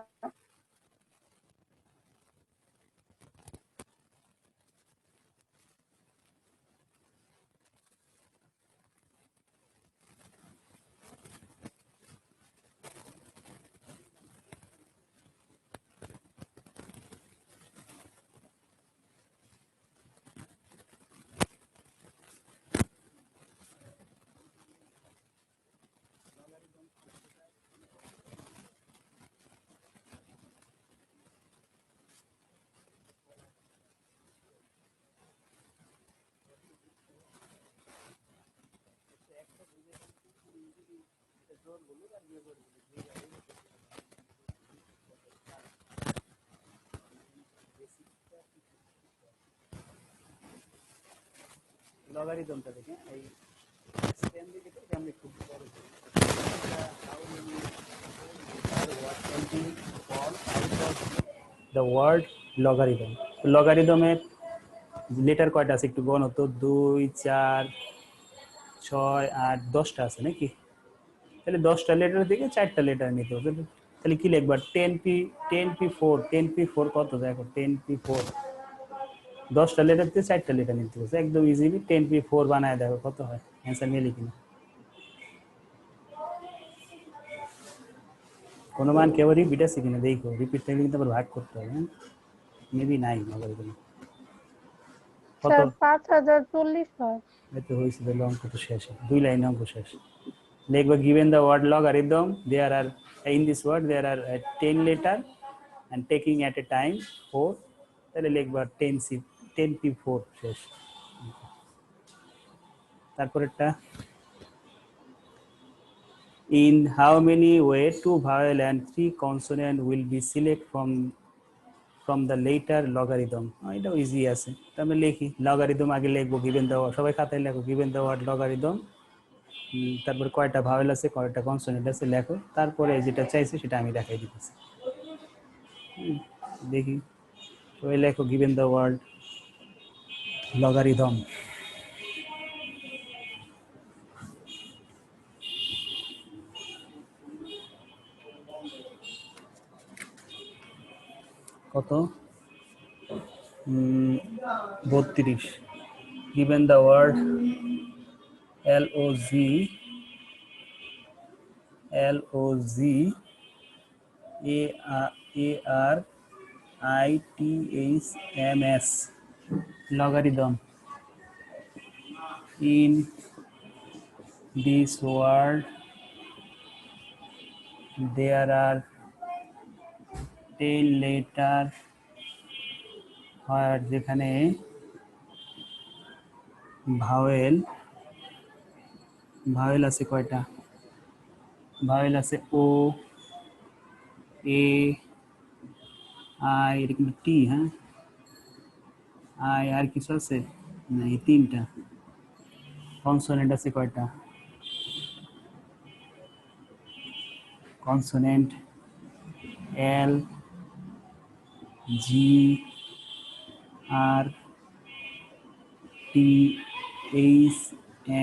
লগারিদমটা দেখে এই স্টেম দিকে তো আমরা একটু বড় করি, the word logarithm, লগারিদমের লেটার কয়টা আছে একটু গণ তো, 2 4 6 8 10টা আছে নাকি, তাহলে 10টা লেটার থেকে 4টা লেটার নিতে হবে, তাহলে কি লিখবা, 10p4 কত, দেখো 10p4 10টা লেটার থেকে 4টা লেটার নিতে হবে, একদম ইজিলি 10p4 বানায় দেখো কত হয়, অ্যান্সার মিলে কিনা, কোনো মান কেউ রিপিট আছে কিনা দেখো, রিপিট থাকলে কিন্তু আবার ভাগ করতে হবে, মেবি নাই লগারিদম কত, স্যার 5040 হয়। এত হয়েছে, তাহলে অঙ্ক তো শেষ, 2 লাইন অঙ্ক শেষ। লিখবা, given the word logarithm there are in this word there are 10 letter and taking at a time 4 তাহলে লিখবা 10p4 শেষ। তারপরেরটা in how many way 2 vowel and 3 consonant will be select from the later logarithm এটাও easy আছে তাহলে লিখি logarithm আগে লিখবো given the word সবাই খাতায় লেখো given the word logarithm তারপর কয়টা ভাওয়েল আছে কয়টা কনসোনেন্ট আছে লেখো তারপরে যেটা চাইছে সেটা আমি দেখাই দিতেছি দেখি সবাই লেখো given the word logarithm কত 32 given the word log arithms logarithm in this word there are 10 letter where যেখানে ভাওয়েল আছে কয়টা ভাওয়েল আছে ও এ আই এরকম টি হ্যাঁ আই আর কিছু আছে না এই তিনটা কনসোনেন্ট আছে কয়টা কনসোনেন্ট এল জি আর টি এইচ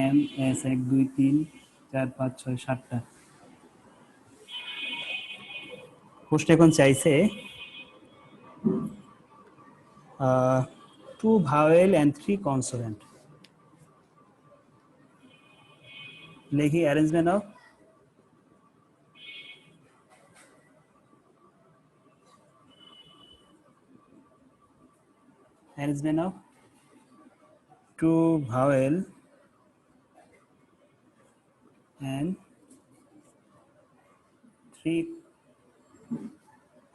এম এস 1 2 3 4 5 6 7টা প্রশ্ন এখন চাইছে 2 vowel and 3 consonant লিখি arrangement of arrangement of 2 vowel and 3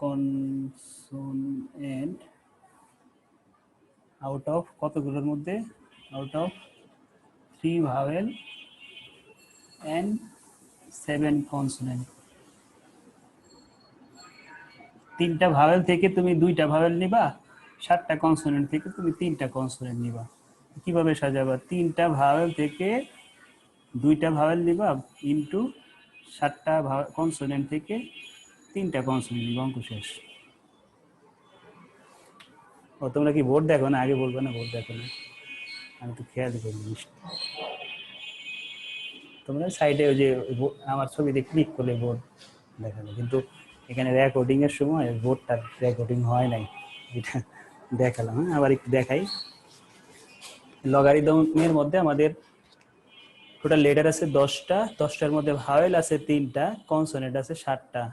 consonant out of কতগুলোর মধ্যে out of 3 vowel and 7 consonant তিনটা ভাওয়েল থেকে তুমি দুইটা ভাওয়েল নিবা 7টা কনসোনেন্ট থেকে তুমি 3টা কনসোনেন্ট নিবা কিভাবে সাজাবা তিনটা ভাওয়েল থেকে দুইটা ভাওয়েল নিবা ইনটু 7টা কনসোনেন্ট থেকে 3টা কনসোনেন্ট নিবা অঙ্ক শেষ ও তোমরা কি বোর্ড দেখো না আগে বলবে না বোর্ড দেখো না আমি তো খেয়াল করি তোমরা সাইডে ওই যে আমার ছবিতে ক্লিক করলে বোর্ড দেখাবে কিন্তু এখানে রেকর্ডিং এর সময় বোর্ডটা রেকর্ডিং হয় নাই এটা দেখালাম হ্যাঁ আবার একটু দেখাই লগারিদমের মধ্যে আমাদের টোটাল লেটার আছে 10টার মধ্যে ভাওয়েল আছে 3টা কনসোনেন্ট আছে 7টা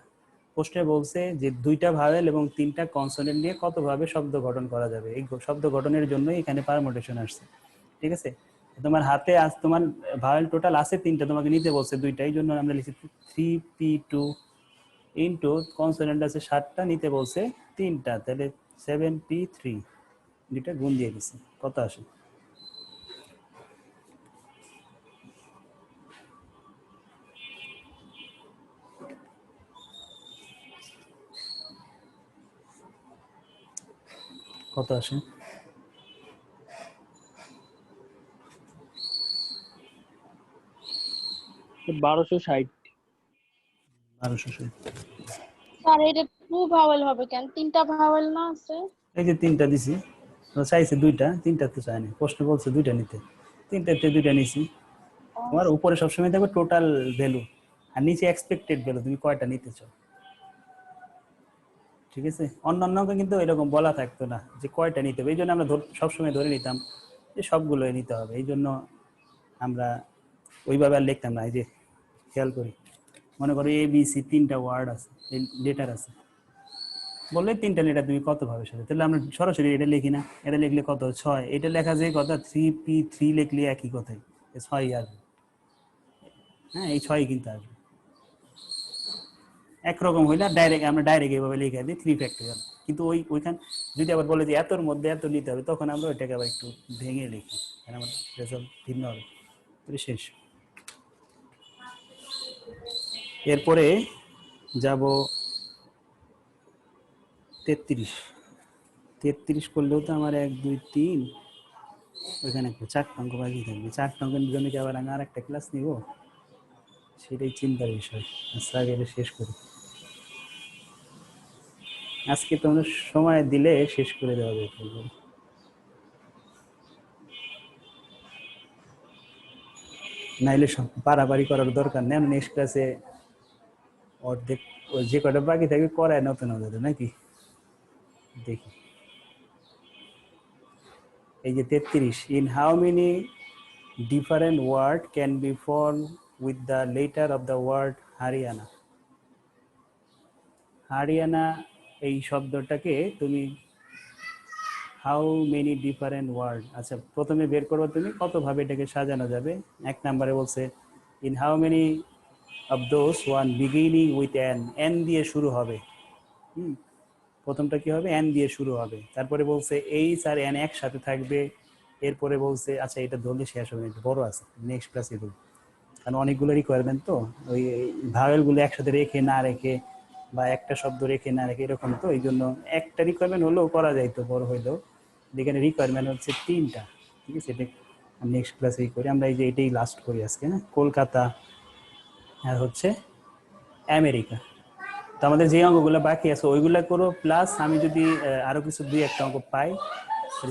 প্রশ্নে বলছে যে 2টা ভাওয়েল এবং 3টা কনসোনেন্ট নিয়ে কতভাবে শব্দ গঠন করা যাবে এই শব্দ গঠনের জন্য এখানে পারমুটেশন আসছে ঠিক আছে তোমার হাতে আজ তোমার ভাওয়েল টোটাল আছে 3টা তোমাকে নিতে বলছে 2টা এই জন্য আমরা লিখি 3p2 ইনটু কনসোনেন্ট আছে 7টা নিতে বলছে 3টা তাহলে 7p3 দুইটা গুণ দিয়ে দিছি কত আসে কত আসে 1260 1260 স্যার এটা 2 ভাওয়েল হবে কেন তিনটা ভাওয়েল না আছে এই যে 3টা দিছি চাইছে 2টা 3টা তো চাইনি প্রশ্ন বলছে 2টা নিতে 3টাতে 2টা নিছি তোমার উপরে সবসময় দেখবে টোটাল ভ্যালু আর নিচে এক্সপেক্টেড ভ্যালু তুমি কয়টা নিতে চাও ঠিক আছে অন্যান্য কিন্তু এরকম বলা থাকতো না যে কয়টা নিতে হবে এই জন্য আমরা সবসময় ধরে নিতাম যে সবগুলোই নিতে হবে এই জন্য আমরা ওইভাবে আর লিখতাম না এই যে খেয়াল করি মনে করো এ বি সি 3টা ওয়ার্ড আছে লেটার আছে বললে 3টা লেটার তুমি কত ভাবে সাথে তাহলে আমরা সরাসরি এটা লিখি না এটা লিখলে কত 6 এটা লেখা যায় কত 3p3 লিখলে একই কথাই 6 আসবে হ্যাঁ এই 6 কিন্তু আসবে একরকম হইলে ডাইরেক্ট আমরা ডাইরেক্ট এইভাবে লিখে দিই 3 ফ্যাক্টোরিয়াল, কিন্তু ওইখান যদি আবার বলে যে এতর মধ্যে এত নিতে হবে, তখন আমরা ওইটাকে আবার একটু ভেঙে লিখি, কারণ আমার রেজাল্ট ভিন্ন হবে। শেষ। এরপরে যাব 33। 33 করলেও তো আমার 1 2 3 ওইখানে একটা 4 অঙ্ক বাকি থাকবে। 4 অঙ্কের জন্য কি আবার আমি আর একটা ক্লাস নিব? সেটাই চিন্তার বিষয়। আচ্ছা, আগে এটা শেষ করি। আজকে তোমরা সময় দিলে শেষ করে দেওয়া যেত, নাইলে সব পারাপারি করার দরকার নেই। নেক্সট ক্লাসে অর্ধেক ওই যে কটা বাকি থাকবে করায় নতুন হবে নাকি? দেখি এই যে 33, in how many different word can be form with the letter of the word Haryana. Haryana এই শব্দটাকে তুমি হাউ মেনি ডিফারেন্ট ওয়ার্ড, আচ্ছা প্রথমে বের করবো তুমি কতভাবে এটাকে সাজানো যাবে। 1 নম্বরে বলছে in how many of those one beginning with an দিয়ে শুরু হবে। প্রথমটা কি হবে? এন দিয়ে শুরু হবে। তারপরে বলছে এইচ আর এন একসাথে থাকবে। এরপরে বলছে, আচ্ছা এটা ধরলে শেষ হবে, একটু বড় আছে, নেক্সট ক্লাসে দেবো, কারণ অনেকগুলো রিকোয়ারমেন্ট তো। ওই ভাওয়েলগুলো একসাথে রেখে না রেখে বা একটা শব্দ রেখে না রেখে এরকম, তো এই জন্য একটা রিকোয়ারমেন্ট হলেও করা যাইতো বড় হইলেও। যেখানে রিকোয়ারমেন্ট হচ্ছে 3টা, ঠিক আছে? এটা নেক্সট ক্লাসেই করি আমরা। এই যে এটাই লাস্ট করি আজকে, হ্যাঁ? কলকাতা আর হচ্ছে আমেরিকা। তো আমাদের যে অঙ্কগুলো বাকি আছে ওইগুলো করো, প্লাস আমি যদি আরও কিছু 2-1টা অঙ্ক পাই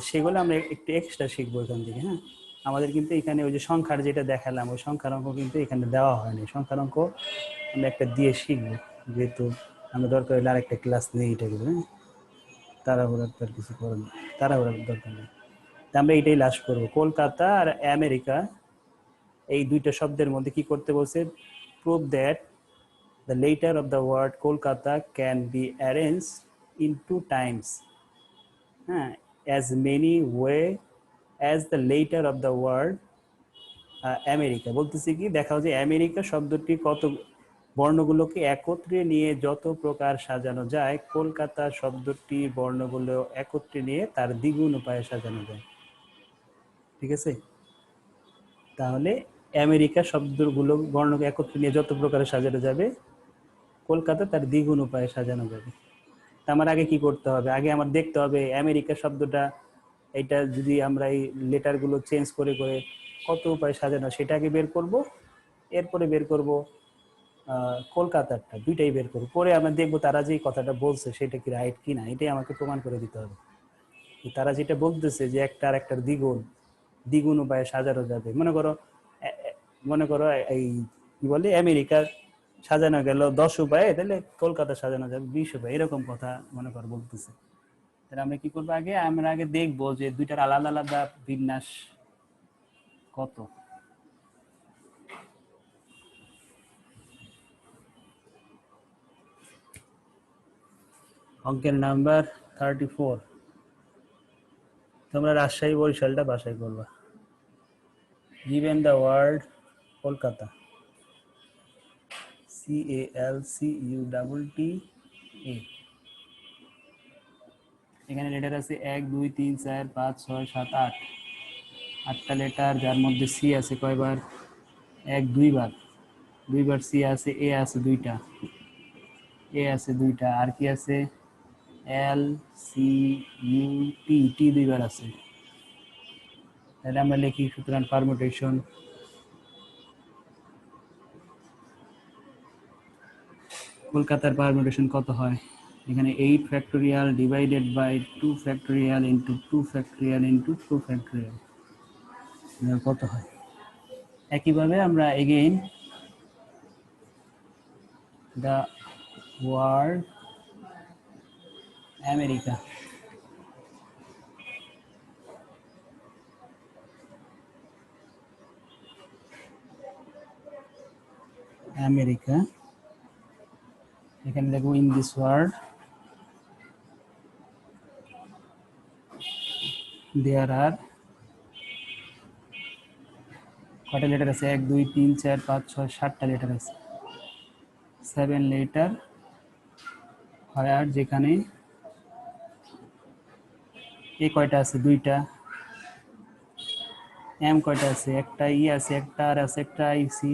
সেগুলো আমরা একটু এক্সট্রা শিখবো এখান থেকে, হ্যাঁ? আমাদের কিন্তু এখানে ওই যে সংখ্যার যেটা দেখালাম, ওই সংখ্যার অঙ্ক কিন্তু এখানে দেওয়া হয়নি। সংখ্যার অঙ্ক আমরা একটা দিয়ে শিখবো, যেহেতু আমরা দরকার হলে আরেকটা ক্লাস নেই এটাগুলো, হ্যাঁ? তাড়াহুড়ার তার কিছু করার নেই, তাড়াহুড়ার দরকার নেই। আমরা এটাই লাস্ট করবো। কলকাতা আর আমেরিকা এই দুইটা শব্দের মধ্যে কি করতে বলছে? Prove that the later of the word Kolkata can be arranged in 2 times, as many way as the later of the word America. বলতেছি কি, দেখাও যে আমেরিকা শব্দটি কত বর্ণগুলোকে একত্রে নিয়ে যত প্রকার সাজানো যায়, কলকাতা শব্দটি বর্ণগুলো একত্রে নিয়ে তার দ্বিগুণ উপায়ে সাজানো যায়। ঠিক আছে? তাহলে আমেরিকা শব্দগুলো বর্ণকে একত্রে নিয়ে যত প্রকারে সাজানো যাবে, কলকাতা তার দ্বিগুণ উপায়ে সাজানো যাবে। আমার আগে কি করতে হবে? আগে আমার দেখতে হবে আমেরিকা শব্দটা, এটা যদি আমরা এই লেটারগুলো চেঞ্জ করে করে কত উপায়ে সাজানো, সেটা আগে বের করব। এরপরে বের করব কলকাতারটা, দুইটাই বের করব। পরে আমরা দেখবো তারা যে কথাটা বলছে সেটা কি রাইট কিনা, এটাই আমাকে প্রমাণ করে দিতে হবে। তারা যেটা বলতেছে যে একটা আর একটার দ্বিগুণ দ্বিগুণ উপায়ে সাজানো যাবে। মনে করো এই কি বলে, আমেরিকার সাজানো গেল 10 উপায়ে, তাহলে কলকাতা সাজানো যাবে 20 উপায়ে, এরকম কথা মনে কর বলতেছে। তাহলে আমরা কি করবো? আমরা আগে দেখবো যে দুইটার আলাদা আলাদা বিন্যাস কত। অঙ্কের নাম্বার 34। তোমরা রাজশাহী বরিশালটা বাসায় করবা। given the word Kolkata, CALCUTTA, এখানে লেটার আছে 1 2 3 4 5 6 7 8, 8টা লেটার, যার মধ্যে সি আছে কয়বার? 1 2 বার, 2 বার সি আছে। এ আছে 2টা, এ আছে 2টা, আর কি আছে? এল সি ইউ টি, টি 2 বার আছে। তাহলে আমরা লিখি, সুতরাং পারমুটেশন কলকাতার পারমুটেশন কত হয়? এখানে 8 factorial divided by 2 factorial into 2 factorial into 2 factorial, কত হয়? একইভাবে আমরা again the word America, America, এখানে দেখো in this word there are কয়টা লেটার আছে? 1 2 3 4 5 6 7টা লেটার আছে। 7 লেটার আর যেখানে এ কয়টা আছে, দুইটা, এম কয়টা আছে, একটা ই আছে, একটা আর আছে, একটা আইসি,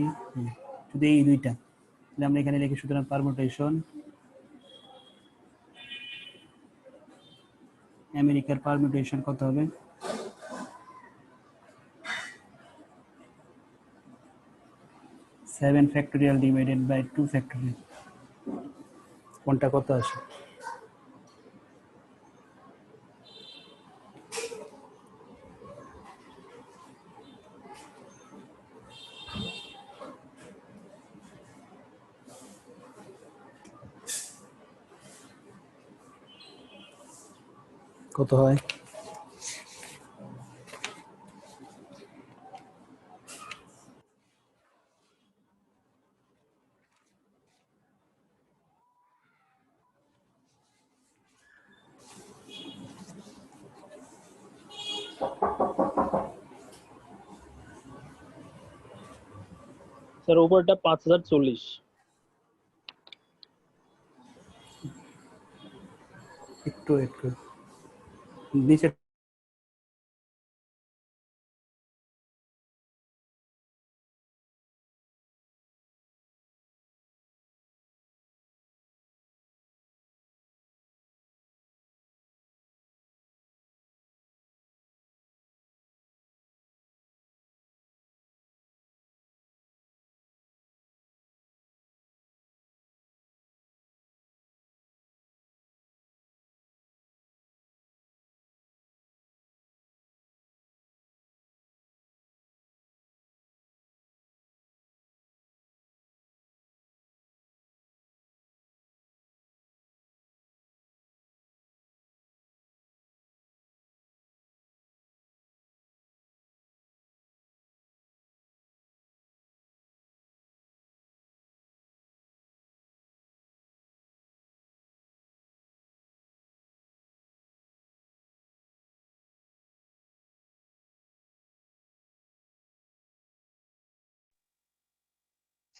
শুধু এই দুইটা। তাহলে আমরা এখানে লিখি, সুতরাং পারমুটেশন আমেরিকার পারমুটেশন কত হবে, 7 ফ্যাক্টোরিয়াল ডিভাইডেড বাই 2 ফ্যাক্টোরিয়াল। কোনটা কত আসে? কত হয়? স্যার উপরটা 5040। একটু একটু নিচে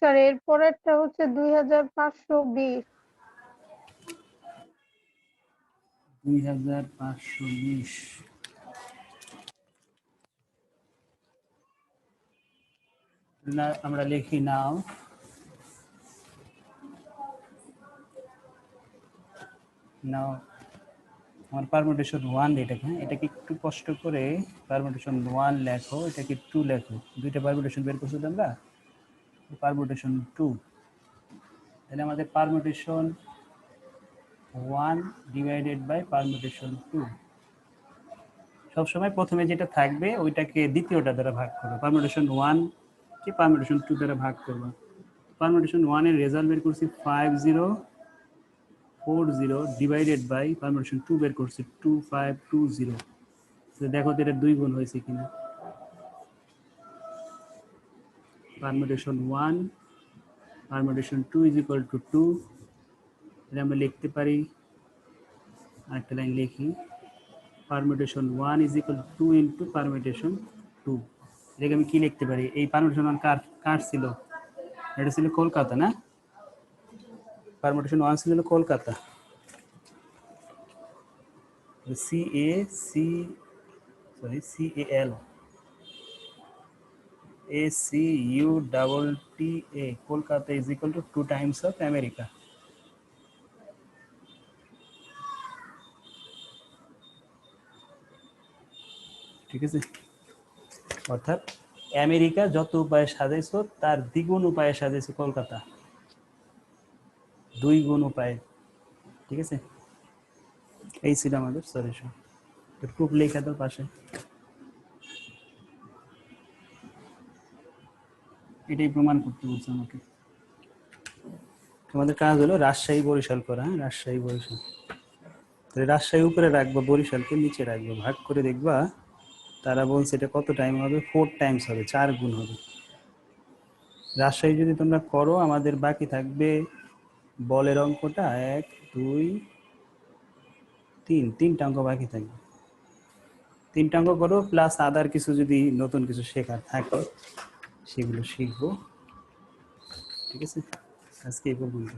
স্যার এর পরেরটা হচ্ছে 2520। 2520। আমরা লিখি নাও, নাও আমার পারমুটেশন 1 এটাকে, হ্যাঁ এটাকে একটু কষ্ট করে পারমুটেশন 1 লেখো, এটাকে 2 লেখো। দুইটা পারমুটেশন বের করছি তো আমরা, পারমুটেশন 2। তাহলে আমাদের পারমুটেশন 1 ডিভাইডেড বাই পারমুটেশন 2। সবসময় প্রথমে যেটা থাকবে ওইটাকে দ্বিতীয়টা দ্বারা ভাগ করবে। পারমুটেশন 1 কে পারমুটেশন 2 দ্বারা ভাগ করবা। পারমুটেশন 1 এর রেজাল্ট বের করছি 5040 ডিভাইডেড বাই পারমুটেশন 2 বের করছি 2520। তো দেখো তো এটা 2 গুণ হয়েছে কিনা। Permutation 1 permutation 2 is equal to 2। এটা আমরা লিখতে পারি, আরেকটা লাইন লিখি, permutation 1 is equal to 2 into permutation 2। এটাকে আমি কি লিখতে পারি, এই পারমুটেশন 1 কার ছিল, এটা ছিল কলকাতা না, পারমুটেশন 1 ছিল Kolkata. CAL ACUTTA Kolkata is equal to 2 Times of America. ঠিক আছে, অর্থাৎ আমেরিকা যত উপায়ে সাজাইছো তার দ্বিগুণ উপায়ে সাজাইছে কলকাতা, 2 গুণ উপায়ে। ঠিক আছে, এই ছিল আমাদের সলিউশন। প্রুফ লেখা তো পাশে, এটাই প্রমাণ করতে বলছে আমাকে। তোমাদের কাজ হলো রাজশাহী বরিশাল করা, হ্যাঁ রাজশাহী বরিশাল। তাহলে রাজশাহী উপরে রাখবো, বরিশালকে নিচে রাখবো, ভাগ করে দেখবা তারা বলছে এটা কত টাইম হবে, 4 টাইমস হবে, 4 গুণ হবে। রাজশাহী যদি তোমরা করো, আমাদের বাকি থাকবে বলের অঙ্কটা 1 2 3, 3টা অঙ্ক বাকি থাকবে। 3টা অঙ্ক করো, প্লাস আদার কিছু যদি নতুন কিছু শেখার থাকে সেগুলো শিখবো। ঠিক আছে, আজকে এই পর্যন্ত।